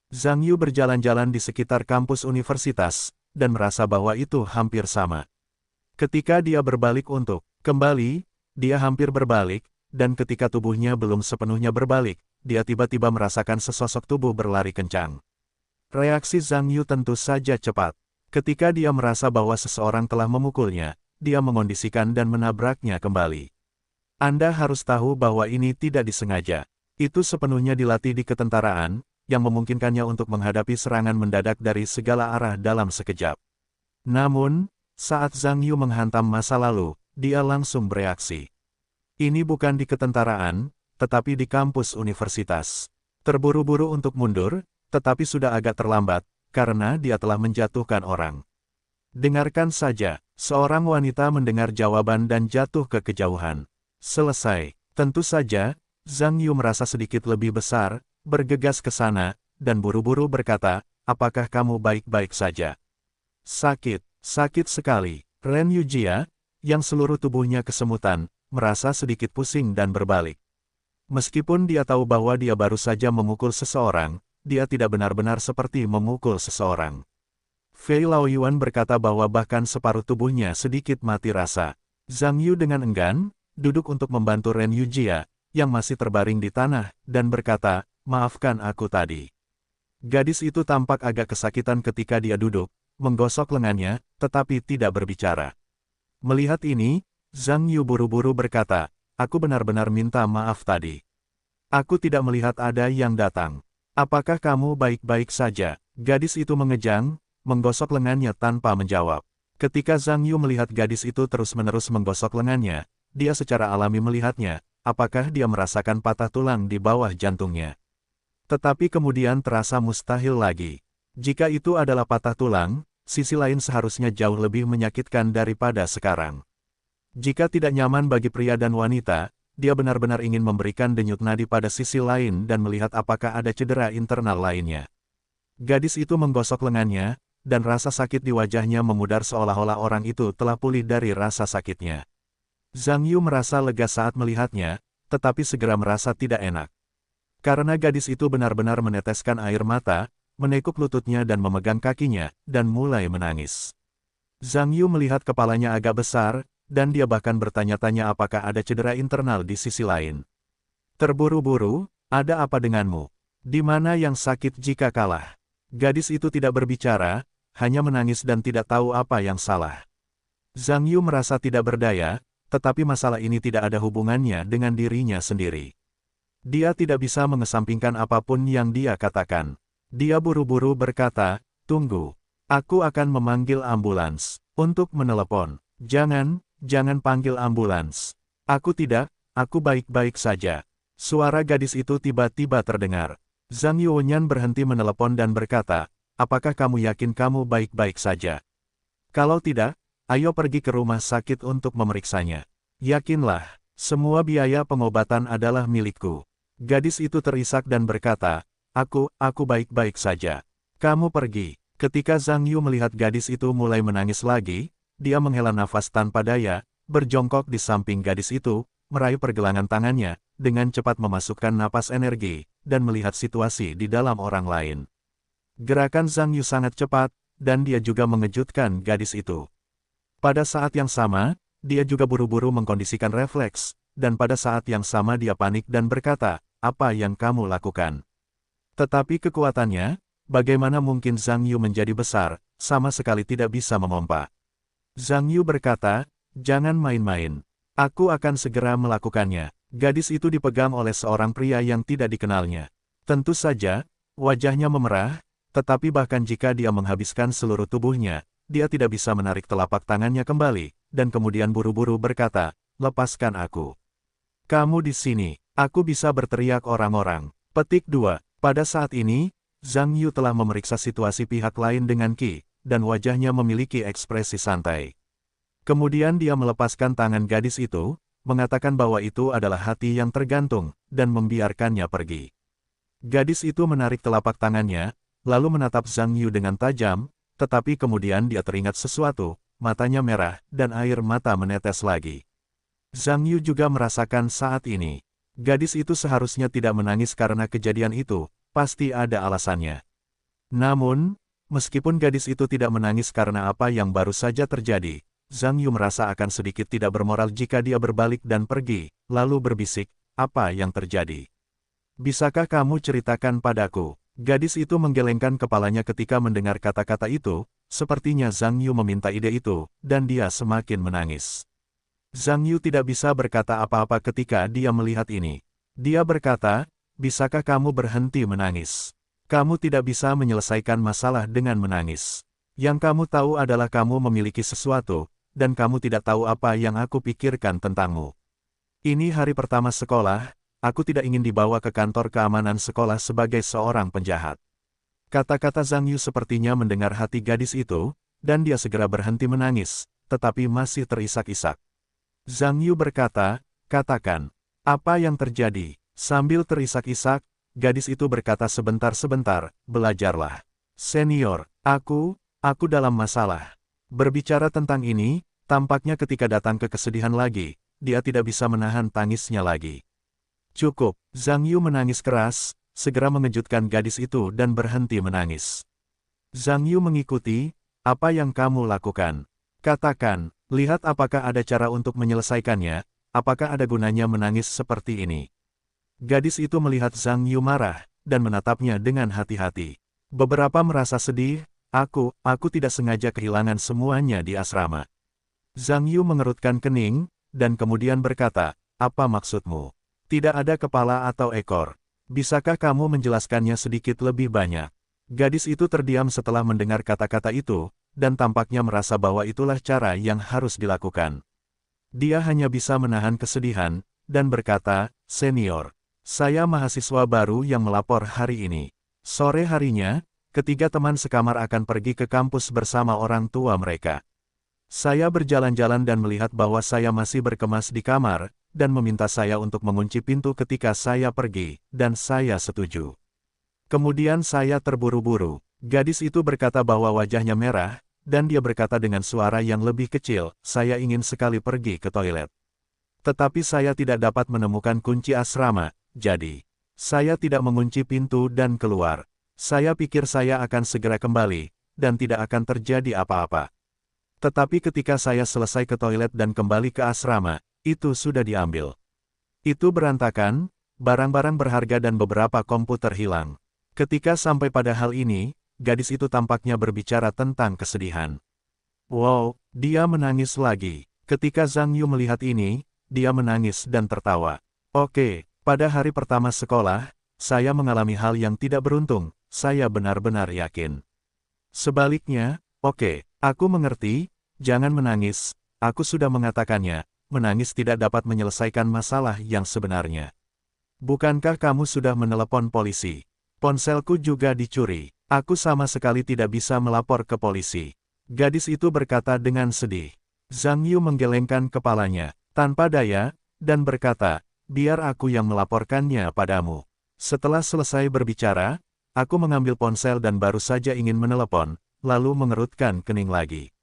Zhang Yu berjalan-jalan di sekitar kampus universitas, dan merasa bahwa itu hampir sama. Ketika dia berbalik untuk kembali, dia hampir berbalik, dan ketika tubuhnya belum sepenuhnya berbalik, dia tiba-tiba merasakan sesosok tubuh berlari kencang. Reaksi Zhang Yu tentu saja cepat. Ketika dia merasa bahwa seseorang telah memukulnya, dia mengondisikan dan menabraknya kembali. Anda harus tahu bahwa ini tidak disengaja. Itu sepenuhnya dilatih di ketentaraan, yang memungkinkannya untuk menghadapi serangan mendadak dari segala arah dalam sekejap. Namun, saat Zhang Yu menghantam masa lalu, dia langsung bereaksi. Ini bukan di ketentaraan, tetapi di kampus universitas. Terburu-buru untuk mundur, tetapi sudah agak terlambat, karena dia telah menjatuhkan orang. Dengarkan saja, seorang wanita mendengar jawaban dan jatuh ke kejauhan. Selesai. Tentu saja, Zhang Yu merasa sedikit lebih besar, bergegas ke sana, dan buru-buru berkata, apakah kamu baik-baik saja? Sakit, sakit sekali. Ren Yujia, yang seluruh tubuhnya kesemutan, merasa sedikit pusing dan berbalik. Meskipun dia tahu bahwa dia baru saja memukul seseorang, dia tidak benar-benar seperti memukul seseorang. Fei Laoyuan berkata bahwa bahkan separuh tubuhnya sedikit mati rasa. Zhang Yu dengan enggan, duduk untuk membantu Ren Yujia, yang masih terbaring di tanah, dan berkata, maafkan aku tadi. Gadis itu tampak agak kesakitan ketika dia duduk, menggosok lengannya, tetapi tidak berbicara. Melihat ini, Zhang Yu buru-buru berkata, aku benar-benar minta maaf tadi. Aku tidak melihat ada yang datang. Apakah kamu baik-baik saja? Gadis itu mengejang, menggosok lengannya tanpa menjawab. Ketika Zhang Yu melihat gadis itu terus-menerus menggosok lengannya, dia secara alami melihatnya, apakah dia merasakan patah tulang di bawah jantungnya. Tetapi kemudian terasa mustahil lagi. Jika itu adalah patah tulang, sisi lain seharusnya jauh lebih menyakitkan daripada sekarang. Jika tidak nyaman bagi pria dan wanita, dia benar-benar ingin memberikan denyut nadi pada sisi lain dan melihat apakah ada cedera internal lainnya. Gadis itu menggosok lengannya, dan rasa sakit di wajahnya memudar seolah-olah orang itu telah pulih dari rasa sakitnya. Zhang Yu merasa lega saat melihatnya, tetapi segera merasa tidak enak. Karena gadis itu benar-benar meneteskan air mata, menekuk lututnya dan memegang kakinya, dan mulai menangis. Zhang Yu melihat kepalanya agak besar, dan dia bahkan bertanya-tanya apakah ada cedera internal di sisi lain. Terburu-buru, ada apa denganmu? Di mana yang sakit jika kalah? Gadis itu tidak berbicara, hanya menangis dan tidak tahu apa yang salah. Zhang Yu merasa tidak berdaya, tetapi masalah ini tidak ada hubungannya dengan dirinya sendiri. Dia tidak bisa mengesampingkan apapun yang dia katakan. Dia buru-buru berkata, tunggu. Aku akan memanggil ambulans. Untuk menelepon. Jangan panggil ambulans. Aku tidak, aku baik-baik saja. Suara gadis itu tiba-tiba terdengar. Zhang Yuonyan berhenti menelepon dan berkata, apakah kamu yakin kamu baik-baik saja? Kalau tidak, ayo pergi ke rumah sakit untuk memeriksanya. Yakinlah, semua biaya pengobatan adalah milikku. Gadis itu terisak dan berkata, aku baik-baik saja. Kamu pergi. Ketika Zhang Yu melihat gadis itu mulai menangis lagi, dia menghela nafas tanpa daya, berjongkok di samping gadis itu, meraih pergelangan tangannya, dengan cepat memasukkan napas energi, dan melihat situasi di dalam orang lain. Gerakan Zhang Yu sangat cepat, dan dia juga mengejutkan gadis itu. Pada saat yang sama, dia juga buru-buru mengkondisikan refleks, dan pada saat yang sama dia panik dan berkata, "Apa yang kamu lakukan?" Tetapi kekuatannya, bagaimana mungkin Zhang Yu menjadi besar, sama sekali tidak bisa memompa. Zhang Yu berkata, "Jangan main-main. Aku akan segera melakukannya." Gadis itu dipegang oleh seorang pria yang tidak dikenalnya. Tentu saja, wajahnya memerah, tetapi bahkan jika dia menghabiskan seluruh tubuhnya, dia tidak bisa menarik telapak tangannya kembali, dan kemudian buru-buru berkata, "Lepaskan aku. Kamu di sini, aku bisa berteriak orang-orang." Petik 2. Pada saat ini, Zhang Yu telah memeriksa situasi pihak lain dengan Qi, dan wajahnya memiliki ekspresi santai. Kemudian dia melepaskan tangan gadis itu, mengatakan bahwa itu adalah hati yang tergantung, dan membiarkannya pergi. Gadis itu menarik telapak tangannya, lalu menatap Zhang Yu dengan tajam, tetapi kemudian dia teringat sesuatu, matanya merah, dan air mata menetes lagi. Zhang Yu juga merasakan saat ini. Gadis itu seharusnya tidak menangis karena kejadian itu, pasti ada alasannya. Namun, meskipun gadis itu tidak menangis karena apa yang baru saja terjadi, Zhang Yu merasa akan sedikit tidak bermoral jika dia berbalik dan pergi, lalu berbisik, "Apa yang terjadi? Bisakah kamu ceritakan padaku?" Gadis itu menggelengkan kepalanya ketika mendengar kata-kata itu, sepertinya Zhang Yu meminta ide itu, dan dia semakin menangis. Zhang Yu tidak bisa berkata apa-apa ketika dia melihat ini. Dia berkata, "Bisakah kamu berhenti menangis? Kamu tidak bisa menyelesaikan masalah dengan menangis. Yang kamu tahu adalah kamu memiliki sesuatu, dan kamu tidak tahu apa yang aku pikirkan tentangmu. Ini hari pertama sekolah, aku tidak ingin dibawa ke kantor keamanan sekolah sebagai seorang penjahat." Kata-kata Zhang Yu sepertinya mendengar hati gadis itu, dan dia segera berhenti menangis, tetapi masih terisak-isak. Zhang Yu berkata, "Katakan, apa yang terjadi?" Sambil terisak-isak, gadis itu berkata sebentar-sebentar, "Belajarlah. Senior, aku dalam masalah." Berbicara tentang ini, tampaknya ketika datang ke kesedihan lagi, dia tidak bisa menahan tangisnya lagi. "Cukup." Zhang Yu menangis keras, segera mengejutkan gadis itu dan berhenti menangis. Zhang Yu mengikuti, "Apa yang kamu lakukan? Katakan, lihat apakah ada cara untuk menyelesaikannya, apakah ada gunanya menangis seperti ini." Gadis itu melihat Zhang Yu marah, dan menatapnya dengan hati-hati. Beberapa merasa sedih, aku tidak sengaja kehilangan semuanya di asrama." Zhang Yu mengerutkan kening, dan kemudian berkata, "Apa maksudmu? Tidak ada kepala atau ekor. Bisakah kamu menjelaskannya sedikit lebih banyak?" Gadis itu terdiam setelah mendengar kata-kata itu, dan tampaknya merasa bahwa itulah cara yang harus dilakukan. Dia hanya bisa menahan kesedihan, dan berkata, "Senior, saya mahasiswa baru yang melapor hari ini. Sore harinya, ketiga teman sekamar akan pergi ke kampus bersama orang tua mereka. Saya berjalan-jalan dan melihat bahwa saya masih berkemas di kamar, dan meminta saya untuk mengunci pintu ketika saya pergi, dan saya setuju. Kemudian saya terburu-buru." Gadis itu berkata bahwa wajahnya merah, dan dia berkata dengan suara yang lebih kecil, "Saya ingin sekali pergi ke toilet. Tetapi saya tidak dapat menemukan kunci asrama, jadi saya tidak mengunci pintu dan keluar. Saya pikir saya akan segera kembali, dan tidak akan terjadi apa-apa. Tetapi ketika saya selesai ke toilet dan kembali ke asrama, itu sudah diambil. Itu berantakan, barang-barang berharga dan beberapa komputer hilang." Ketika sampai pada hal ini, gadis itu tampaknya berbicara tentang kesedihan. Wow, dia menangis lagi. Ketika Zhang Yu melihat ini, dia menangis dan tertawa. "Oke, pada hari pertama sekolah, saya mengalami hal yang tidak beruntung, saya benar-benar yakin. Sebaliknya, oke, aku mengerti, jangan menangis, aku sudah mengatakannya, menangis tidak dapat menyelesaikan masalah yang sebenarnya. Bukankah kamu sudah menelepon polisi? Ponselku juga dicuri. Aku sama sekali tidak bisa melapor ke polisi." Gadis itu berkata dengan sedih. Zhang Yu menggelengkan kepalanya, tanpa daya, dan berkata, "Biar aku yang melaporkannya padamu." Setelah selesai berbicara, aku mengambil ponsel dan baru saja ingin menelepon, lalu mengerutkan kening lagi.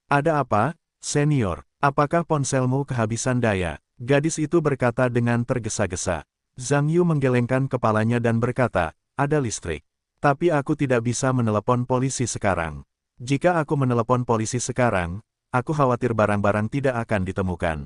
"Ada apa, senior? Apakah ponselmu kehabisan daya?" Gadis itu berkata dengan tergesa-gesa. Zhang Yu menggelengkan kepalanya dan berkata, "Ada listrik. Tapi aku tidak bisa menelepon polisi sekarang. Jika aku menelepon polisi sekarang, aku khawatir barang-barang tidak akan ditemukan.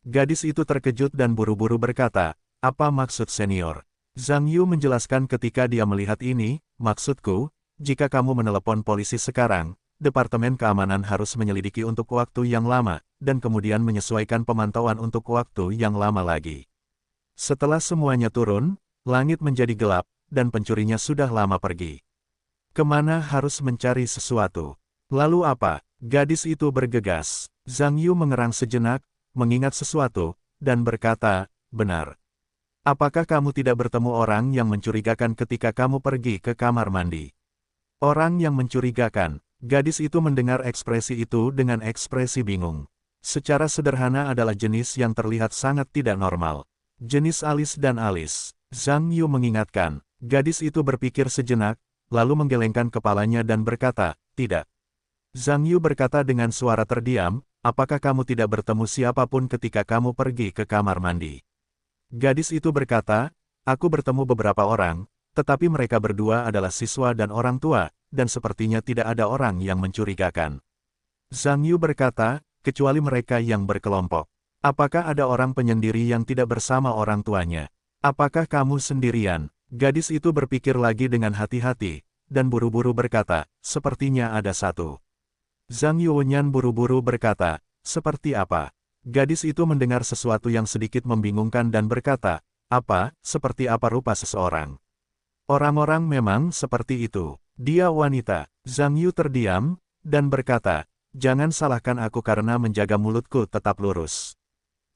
Gadis itu terkejut dan buru-buru berkata, apa maksud senior? Zhang Yu menjelaskan ketika dia melihat ini, maksudku, jika kamu menelepon polisi sekarang, Departemen Keamanan harus menyelidiki untuk waktu yang lama, dan kemudian menyesuaikan pemantauan untuk waktu yang lama lagi. Setelah semuanya turun, langit menjadi gelap, dan pencurinya sudah lama pergi. Kemana harus mencari sesuatu? Lalu apa? Gadis itu bergegas. Zhang Yu mengerang sejenak, mengingat sesuatu, dan berkata, benar. Apakah kamu tidak bertemu orang yang mencurigakan ketika kamu pergi ke kamar mandi? Orang yang mencurigakan. Gadis itu mendengar ekspresi itu dengan ekspresi bingung. Secara sederhana adalah jenis yang terlihat sangat tidak normal. Jenis alis dan alis. Zhang Yu mengingatkan. Gadis itu berpikir sejenak, lalu menggelengkan kepalanya dan berkata, tidak. Zhang Yu berkata dengan suara terdiam, apakah kamu tidak bertemu siapapun ketika kamu pergi ke kamar mandi? Gadis itu berkata, aku bertemu beberapa orang, tetapi mereka berdua adalah siswa dan orang tua, dan sepertinya tidak ada orang yang mencurigakan. Zhang Yu berkata, kecuali mereka yang berkelompok. Apakah ada orang penyendiri yang tidak bersama orang tuanya? Apakah kamu sendirian? Gadis itu berpikir lagi dengan hati-hati, dan buru-buru berkata, sepertinya ada satu. Zhang Yuanyan buru-buru berkata, seperti apa? Gadis itu mendengar sesuatu yang sedikit membingungkan dan berkata, apa, seperti apa rupa seseorang? Orang-orang memang seperti itu. Dia wanita. Zhang Yu terdiam, dan berkata, jangan salahkan aku karena menjaga mulutku tetap lurus.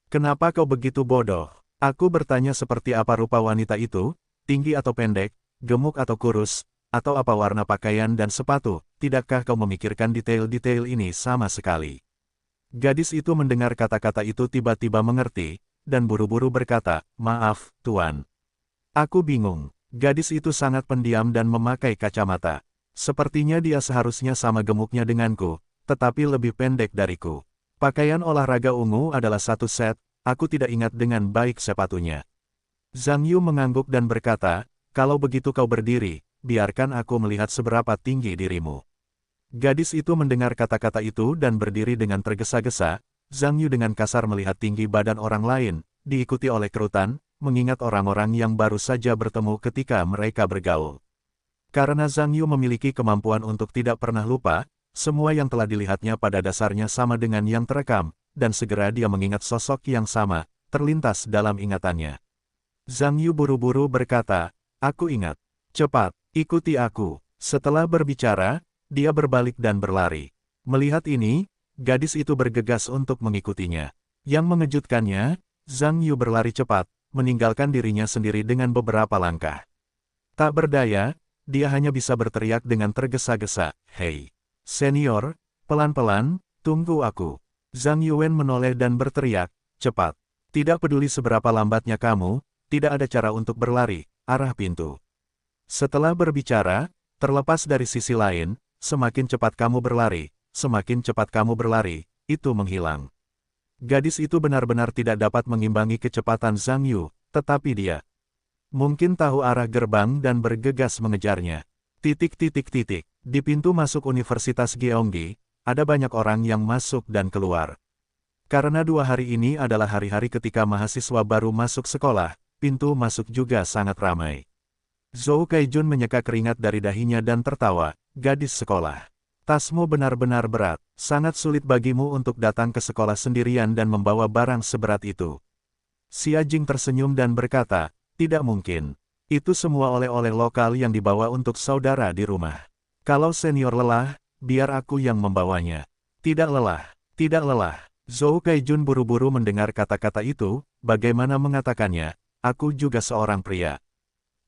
Kenapa kau begitu bodoh? Aku bertanya seperti apa rupa wanita itu, tinggi atau pendek, gemuk atau kurus, atau apa warna pakaian dan sepatu, tidakkah kau memikirkan detail-detail ini sama sekali? Gadis itu mendengar kata-kata itu tiba-tiba mengerti, dan buru-buru berkata, maaf, Tuan. Aku bingung. Gadis itu sangat pendiam dan memakai kacamata. Sepertinya dia seharusnya sama gemuknya denganku, tetapi lebih pendek dariku. Pakaian olahraga ungu adalah satu set, aku tidak ingat dengan baik sepatunya. Zhang Yu mengangguk dan berkata, kalau begitu kau berdiri, biarkan aku melihat seberapa tinggi dirimu. Gadis itu mendengar kata-kata itu dan berdiri dengan tergesa-gesa. Zhang Yu dengan kasar melihat tinggi badan orang lain, diikuti oleh kerutan, mengingat orang-orang yang baru saja bertemu ketika mereka bergaul. Karena Zhang Yu memiliki kemampuan untuk tidak pernah lupa, semua yang telah dilihatnya pada dasarnya sama dengan yang terekam, dan segera dia mengingat sosok yang sama, terlintas dalam ingatannya. Zhang Yu buru-buru berkata, aku ingat. Cepat, ikuti aku. Setelah berbicara, dia berbalik dan berlari. Melihat ini, gadis itu bergegas untuk mengikutinya. Yang mengejutkannya, Zhang Yu berlari cepat, meninggalkan dirinya sendiri dengan beberapa langkah. Tak berdaya, dia hanya bisa berteriak dengan tergesa-gesa, hei, senior, pelan-pelan, tunggu aku. Zhang Yuan menoleh dan berteriak, cepat. Tidak peduli seberapa lambatnya kamu, tidak ada cara untuk berlari, arah pintu. Setelah berbicara, terlepas dari sisi lain, semakin cepat kamu berlari, semakin cepat kamu berlari, itu menghilang. Gadis itu benar-benar tidak dapat mengimbangi kecepatan Zhang Yu, tetapi dia mungkin tahu arah gerbang dan bergegas mengejarnya. Di pintu masuk Universitas Gyeonggi, ada banyak orang yang masuk dan keluar. Karena 2 hari ini adalah hari-hari ketika mahasiswa baru masuk sekolah, pintu masuk juga sangat ramai. Zhou Kaijun menyeka keringat dari dahinya dan tertawa, gadis sekolah. Tasmu benar-benar berat, sangat sulit bagimu untuk datang ke sekolah sendirian dan membawa barang seberat itu. Xia Jing tersenyum dan berkata, tidak mungkin. Itu semua oleh-oleh lokal yang dibawa untuk saudara di rumah. Kalau senior lelah, biar aku yang membawanya. Tidak lelah, tidak lelah. Zhou Kaijun buru-buru mendengar kata-kata itu, bagaimana mengatakannya, aku juga seorang pria.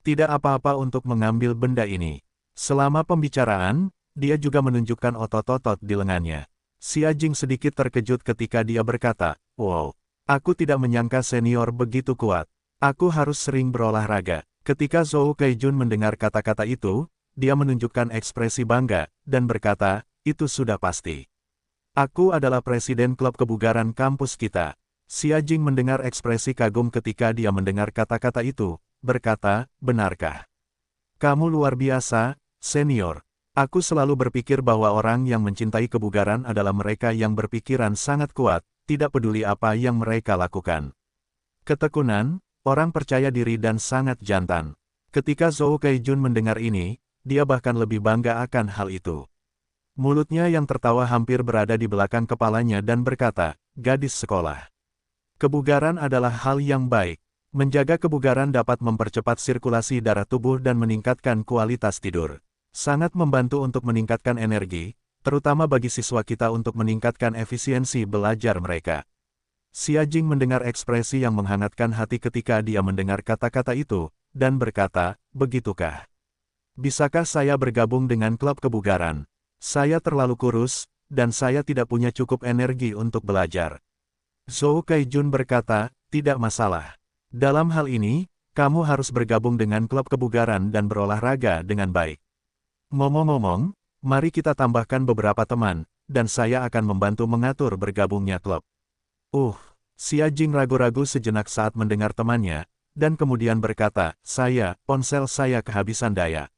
Tidak apa-apa untuk mengambil benda ini. Selama pembicaraan, dia juga menunjukkan otot-otot di lengannya. Xia Jing sedikit terkejut ketika dia berkata, wow, aku tidak menyangka senior begitu kuat. Aku harus sering berolahraga. Ketika Zhou Kaijun mendengar kata-kata itu, dia menunjukkan ekspresi bangga, dan berkata, itu sudah pasti. Aku adalah presiden klub kebugaran kampus kita. Xia Jing mendengar ekspresi kagum ketika dia mendengar kata-kata itu, berkata, benarkah? Kamu luar biasa, senior. Aku selalu berpikir bahwa orang yang mencintai kebugaran adalah mereka yang berpikiran sangat kuat, tidak peduli apa yang mereka lakukan. Ketekunan, orang percaya diri dan sangat jantan. Ketika Zhou Kaijun mendengar ini, dia bahkan lebih bangga akan hal itu. Mulutnya yang tertawa hampir berada di belakang kepalanya dan berkata, gadis sekolah. Kebugaran adalah hal yang baik. Menjaga kebugaran dapat mempercepat sirkulasi darah tubuh dan meningkatkan kualitas tidur. Sangat membantu untuk meningkatkan energi, terutama bagi siswa kita untuk meningkatkan efisiensi belajar mereka. Xia Jing mendengar ekspresi yang menghangatkan hati ketika dia mendengar kata-kata itu, dan berkata, begitukah? Bisakah saya bergabung dengan klub kebugaran? Saya terlalu kurus, dan saya tidak punya cukup energi untuk belajar. Zhou Kaijun berkata, tidak masalah. Dalam hal ini, kamu harus bergabung dengan klub kebugaran dan berolahraga dengan baik. Ngomong-ngomong, mari kita tambahkan beberapa teman, dan saya akan membantu mengatur bergabungnya klub. Xia Jing ragu-ragu sejenak saat mendengar temannya, dan kemudian berkata, ponsel saya kehabisan daya.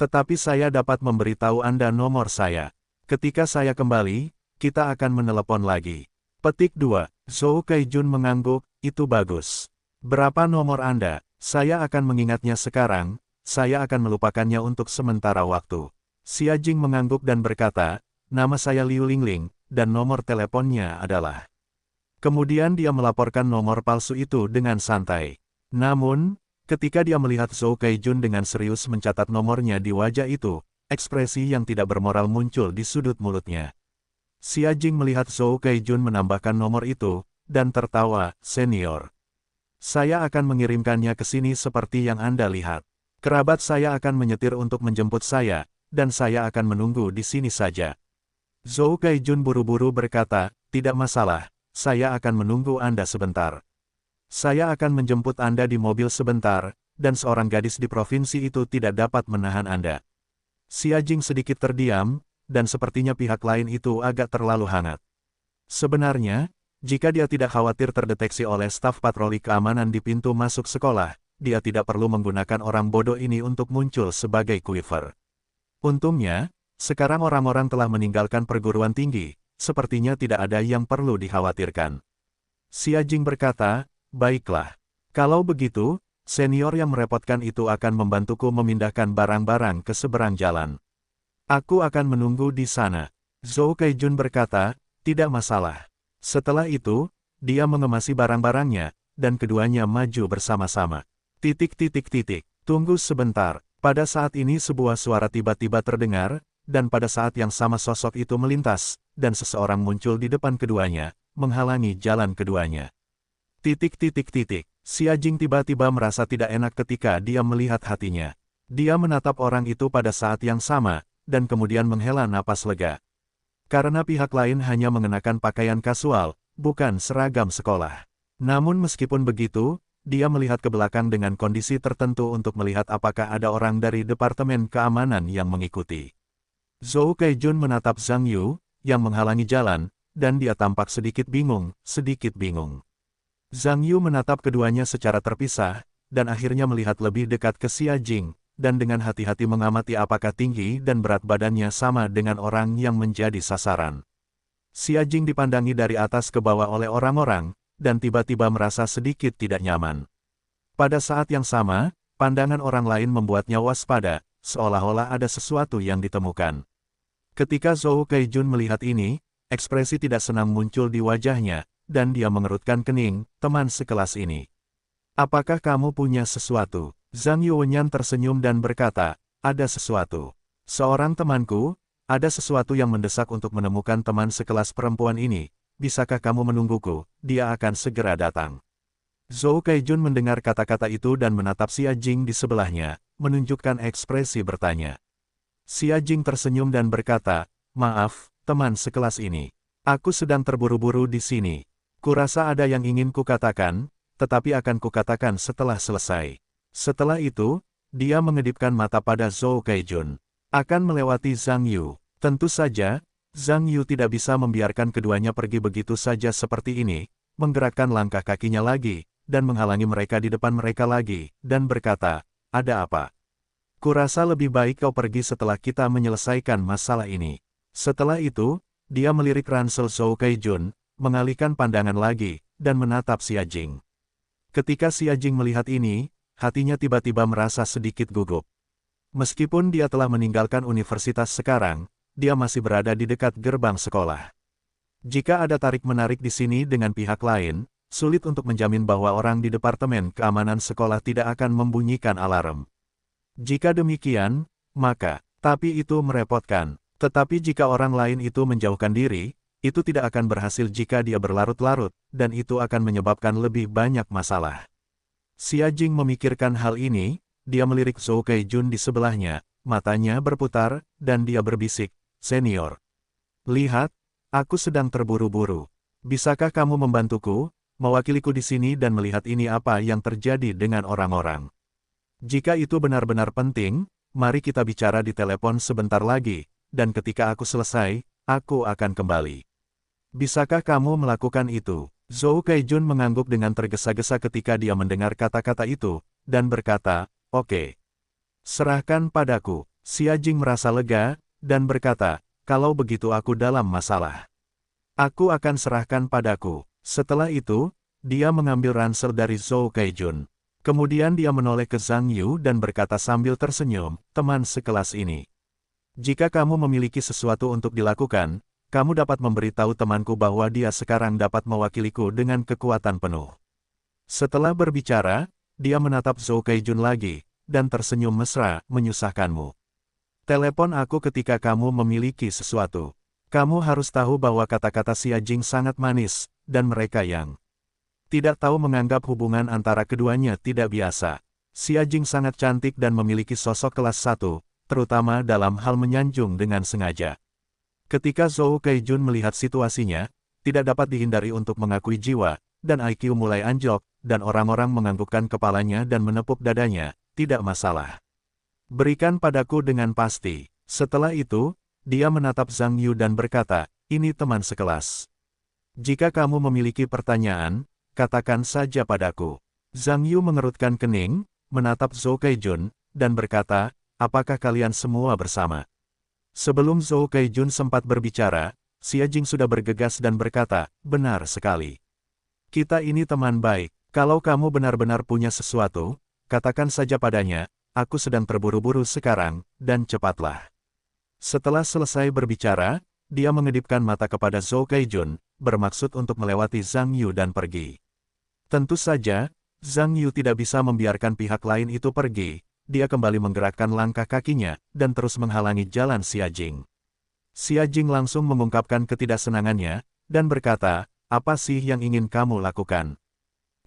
Tetapi saya dapat memberitahu Anda nomor saya. Ketika saya kembali, kita akan menelepon lagi. Petik 2. Zhou Kaijun mengangguk, itu bagus. Berapa nomor Anda? Saya akan mengingatnya sekarang. Saya akan melupakannya untuk sementara waktu. Xia Jing mengangguk dan berkata, nama saya Liu Lingling, dan nomor teleponnya adalah. Kemudian dia melaporkan nomor palsu itu dengan santai. Namun, ketika dia melihat Zhou Kaijun dengan serius mencatat nomornya di wajah itu, ekspresi yang tidak bermoral muncul di sudut mulutnya. Xia Jing melihat Zhou Kaijun menambahkan nomor itu, dan tertawa, senior. Saya akan mengirimkannya ke sini seperti yang Anda lihat. Kerabat saya akan menyetir untuk menjemput saya, dan saya akan menunggu di sini saja. Zhou Kaijun buru-buru berkata, tidak masalah, saya akan menunggu Anda sebentar. Saya akan menjemput Anda di mobil sebentar, dan seorang gadis di provinsi itu tidak dapat menahan Anda. Xia Jing sedikit terdiam, dan sepertinya pihak lain itu agak terlalu hangat. Sebenarnya, jika dia tidak khawatir terdeteksi oleh staf patroli keamanan di pintu masuk sekolah, dia tidak perlu menggunakan orang bodoh ini untuk muncul sebagai quiver. Untungnya, sekarang orang-orang telah meninggalkan perguruan tinggi, sepertinya tidak ada yang perlu dikhawatirkan. Xia Jing berkata, baiklah. Kalau begitu, senior yang merepotkan itu akan membantuku memindahkan barang-barang ke seberang jalan. Aku akan menunggu di sana. Zhou Kaijun berkata, tidak masalah. Setelah itu, dia mengemasi barang-barangnya, dan keduanya maju bersama-sama. Tunggu sebentar. Pada saat ini sebuah suara tiba-tiba terdengar, dan pada saat yang sama sosok itu melintas, dan seseorang muncul di depan keduanya, menghalangi jalan keduanya. Xia Jing tiba-tiba merasa tidak enak ketika dia melihat hatinya. Dia menatap orang itu pada saat yang sama, dan kemudian menghela napas lega. Karena pihak lain hanya mengenakan pakaian kasual, bukan seragam sekolah. Namun meskipun begitu, dia melihat ke belakang dengan kondisi tertentu untuk melihat apakah ada orang dari Departemen Keamanan yang mengikuti. Zhou Kaijun menatap Zhang Yu, yang menghalangi jalan, dan dia tampak sedikit bingung. Zhang Yu menatap keduanya secara terpisah, dan akhirnya melihat lebih dekat ke Xia Jing, dan dengan hati-hati mengamati apakah tinggi dan berat badannya sama dengan orang yang menjadi sasaran. Xia Jing dipandangi dari atas ke bawah oleh orang-orang, dan tiba-tiba merasa sedikit tidak nyaman. Pada saat yang sama, pandangan orang lain membuatnya waspada, seolah-olah ada sesuatu yang ditemukan. Ketika Zhou Kaijun melihat ini, ekspresi tidak senang muncul di wajahnya, dan dia mengerutkan kening, teman sekelas ini. Apakah kamu punya sesuatu? Zhang Yuwenyan tersenyum dan berkata, ada sesuatu. Seorang temanku, ada sesuatu yang mendesak untuk menemukan teman sekelas perempuan ini. Bisakah kamu menungguku? Dia akan segera datang. Zhou Kaijun mendengar kata-kata itu dan menatap Xia Jing di sebelahnya, menunjukkan ekspresi bertanya. Xia Jing tersenyum dan berkata, maaf, teman sekelas ini. Aku sedang terburu-buru di sini. Kurasa ada yang ingin kukatakan, tetapi akan kukatakan setelah selesai. Setelah itu, dia mengedipkan mata pada Zhou Kaijun. Akan melewati Zhang Yu. Tentu saja, Zhang Yu tidak bisa membiarkan keduanya pergi begitu saja seperti ini, menggerakkan langkah kakinya lagi, dan menghalangi mereka di depan mereka lagi, dan berkata, ada apa? Kurasa lebih baik kau pergi setelah kita menyelesaikan masalah ini. Setelah itu, dia melirik ransel Zhou Keijun, mengalihkan pandangan lagi, dan menatap Xia Jing. Ketika Xia Jing melihat ini, hatinya tiba-tiba merasa sedikit gugup. Meskipun dia telah meninggalkan universitas sekarang, dia masih berada di dekat gerbang sekolah. Jika ada tarik-menarik di sini dengan pihak lain, sulit untuk menjamin bahwa orang di Departemen Keamanan Sekolah tidak akan membunyikan alarm. Jika demikian, maka, tapi itu merepotkan. Tetapi jika orang lain itu menjauhkan diri, itu tidak akan berhasil jika dia berlarut-larut, dan itu akan menyebabkan lebih banyak masalah. Xia Jing memikirkan hal ini, dia melirik Zhou Keijun di sebelahnya, matanya berputar, dan dia berbisik, "Senior, lihat, aku sedang terburu-buru. Bisakah kamu membantuku, mewakiliku di sini dan melihat ini apa yang terjadi dengan orang-orang? Jika itu benar-benar penting, mari kita bicara di telepon sebentar lagi, dan ketika aku selesai, aku akan kembali. Bisakah kamu melakukan itu?" Zhou Keijun mengangguk dengan tergesa-gesa ketika dia mendengar kata-kata itu, dan berkata, "Oke. Serahkan padaku." Xia Jing merasa lega, dan berkata, "Kalau begitu aku dalam masalah. Aku akan serahkan padaku." Setelah itu, dia mengambil ransel dari Zhou Keijun. Kemudian dia menoleh ke Zhang Yu dan berkata sambil tersenyum, "Teman sekelas ini. Jika kamu memiliki sesuatu untuk dilakukan, kamu dapat memberitahu temanku bahwa dia sekarang dapat mewakiliku dengan kekuatan penuh." Setelah berbicara, dia menatap Zhou Keijun lagi, dan tersenyum mesra, "Menyusahkanmu. Telepon aku ketika kamu memiliki sesuatu. Kamu harus tahu bahwa kata-kata Xia Jing sangat manis, dan mereka yang tidak tahu menganggap hubungan antara keduanya tidak biasa. Xia Jing sangat cantik dan memiliki sosok kelas 1, terutama dalam hal menyanjung dengan sengaja. Ketika Zhou Keijun melihat situasinya, tidak dapat dihindari untuk mengakui jiwa, dan IQ mulai anjlok, dan orang-orang menganggukkan kepalanya dan menepuk dadanya, "Tidak masalah. Berikan padaku dengan pasti." Setelah itu, dia menatap Zhang Yu dan berkata, "Ini teman sekelas. Jika kamu memiliki pertanyaan, katakan saja padaku." Zhang Yu mengerutkan kening, menatap Zhou Keijun, dan berkata, "Apakah kalian semua bersama?" Sebelum Zhou Keijun sempat berbicara, Xia Jing sudah bergegas dan berkata, "Benar sekali. Kita ini teman baik. Kalau kamu benar-benar punya sesuatu, katakan saja padanya, aku sedang terburu-buru sekarang, dan cepatlah." Setelah selesai berbicara, dia mengedipkan mata kepada Zhou Keijun, bermaksud untuk melewati Zhang Yu dan pergi. Tentu saja, Zhang Yu tidak bisa membiarkan pihak lain itu pergi, dia kembali menggerakkan langkah kakinya, dan terus menghalangi jalan Xia Jing. Xia Jing langsung mengungkapkan ketidaksenangannya, dan berkata, "Apa sih yang ingin kamu lakukan?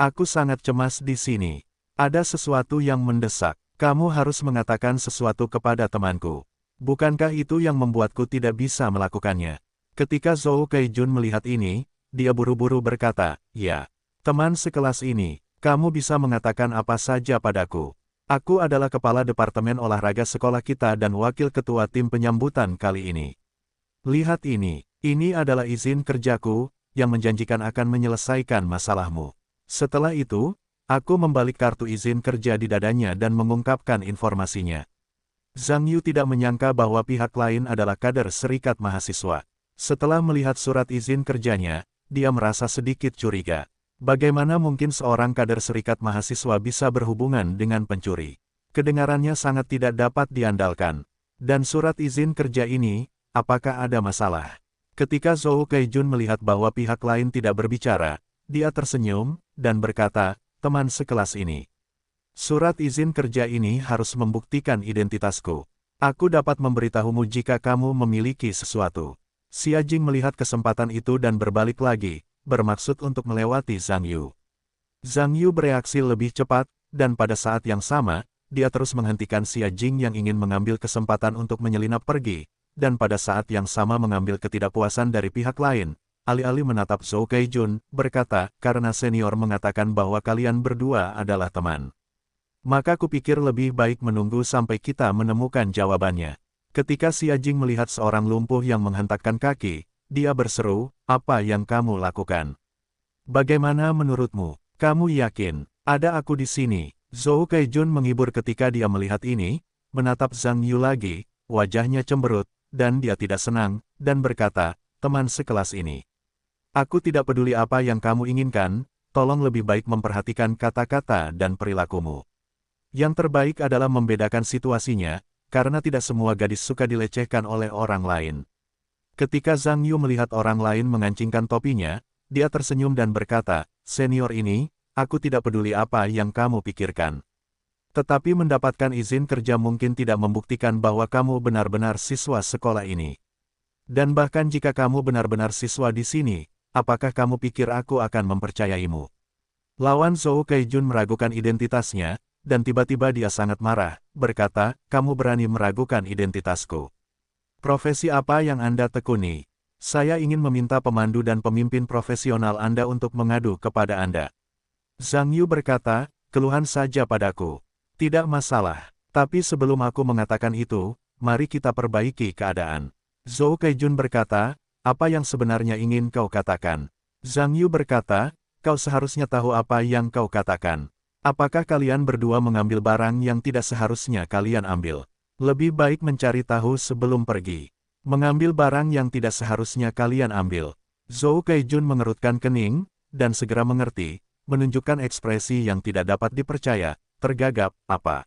Aku sangat cemas di sini. Ada sesuatu yang mendesak. Kamu harus mengatakan sesuatu kepada temanku. Bukankah itu yang membuatku tidak bisa melakukannya?" Ketika Zhou Keijun melihat ini, dia buru-buru berkata, "Ya. Teman sekelas ini, kamu bisa mengatakan apa saja padaku. Aku adalah kepala departemen olahraga sekolah kita dan wakil ketua tim penyambutan kali ini. Lihat ini adalah izin kerjaku, yang menjanjikan akan menyelesaikan masalahmu." Setelah itu, aku membalik kartu izin kerja di dadanya dan mengungkapkan informasinya. Zhang Yu tidak menyangka bahwa pihak lain adalah kader serikat mahasiswa. Setelah melihat surat izin kerjanya, dia merasa sedikit curiga. Bagaimana mungkin seorang kader serikat mahasiswa bisa berhubungan dengan pencuri? Kedengarannya sangat tidak dapat diandalkan. Dan surat izin kerja ini, apakah ada masalah? Ketika Zhou Keijun melihat bahwa pihak lain tidak berbicara, dia tersenyum, dan berkata, "Teman sekelas ini. Surat izin kerja ini harus membuktikan identitasku. Aku dapat memberitahumu jika kamu memiliki sesuatu." Xia Jing melihat kesempatan itu dan berbalik lagi, bermaksud untuk melewati Zhang Yu. Zhang Yu bereaksi lebih cepat, dan pada saat yang sama, dia terus menghentikan Xia Jing yang ingin mengambil kesempatan untuk menyelinap pergi, dan pada saat yang sama mengambil ketidakpuasan dari pihak lain, alih-alih menatap Zhou Keijun, berkata, "Karena senior mengatakan bahwa kalian berdua adalah teman. Maka kupikir lebih baik menunggu sampai kita menemukan jawabannya." Ketika Xia Jing melihat seorang lumpuh yang menghentakkan kaki, dia berseru, "Apa yang kamu lakukan? Bagaimana menurutmu? Kamu yakin ada aku di sini?" Zhou Keijun menghibur ketika dia melihat ini, menatap Zhang Yu lagi, wajahnya cemberut, dan dia tidak senang, dan berkata, teman sekelas ini. Aku tidak peduli apa yang kamu inginkan, tolong lebih baik memperhatikan kata-kata dan perilakumu. Yang terbaik adalah membedakan situasinya, karena tidak semua gadis suka dilecehkan oleh orang lain. Ketika Zhang Yu melihat orang lain mengancingkan topinya, dia tersenyum dan berkata, senior ini, aku tidak peduli apa yang kamu pikirkan. Tetapi mendapatkan izin kerja mungkin tidak membuktikan bahwa kamu benar-benar siswa sekolah ini. Dan bahkan jika kamu benar-benar siswa di sini, apakah kamu pikir aku akan mempercayaimu? Lawan Zhou Keijun meragukan identitasnya, dan tiba-tiba dia sangat marah, berkata, kamu berani meragukan identitasku. Profesi apa yang Anda tekuni? Saya ingin meminta pemandu dan pemimpin profesional Anda untuk mengadu kepada Anda. Zhang Yu berkata, keluhan saja padaku. Tidak masalah. Tapi sebelum aku mengatakan itu, mari kita perbaiki keadaan. Zhou Keijun berkata, apa yang sebenarnya ingin kau katakan? Zhang Yu berkata, kau seharusnya tahu apa yang kau katakan. Apakah kalian berdua mengambil barang yang tidak seharusnya kalian ambil? Lebih baik mencari tahu sebelum pergi. Mengambil barang yang tidak seharusnya kalian ambil. Zhou Keijun mengerutkan kening, dan segera mengerti, menunjukkan ekspresi yang tidak dapat dipercaya, tergagap, apa?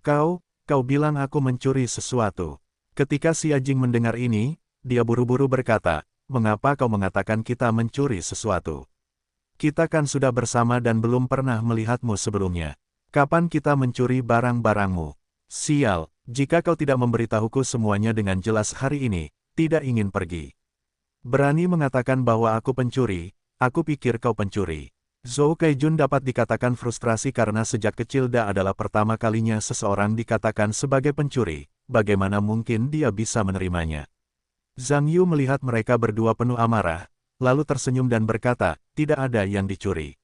Kau bilang aku mencuri sesuatu. Ketika Xia Jing mendengar ini, dia buru-buru berkata, mengapa kau mengatakan kita mencuri sesuatu? Kita kan sudah bersama dan belum pernah melihatmu sebelumnya. Kapan kita mencuri barang-barangmu? Sial, jika kau tidak memberitahuku semuanya dengan jelas hari ini, tidak ingin pergi. Berani mengatakan bahwa aku pencuri, aku pikir kau pencuri. Zhou Keijun dapat dikatakan frustrasi karena sejak kecil dia adalah pertama kalinya seseorang dikatakan sebagai pencuri, bagaimana mungkin dia bisa menerimanya. Zhang Yu melihat mereka berdua penuh amarah, lalu tersenyum dan berkata, tidak ada yang dicuri.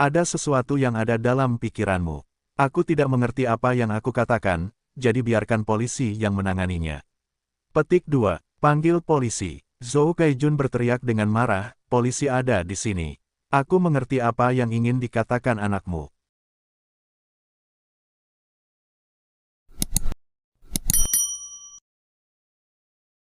Ada sesuatu yang ada dalam pikiranmu. Aku tidak mengerti apa yang aku katakan, jadi biarkan polisi yang menanganinya. Petik 2. Panggil polisi. Zhou Keijun berteriak dengan marah, polisi ada di sini. Aku mengerti apa yang ingin dikatakan anakmu.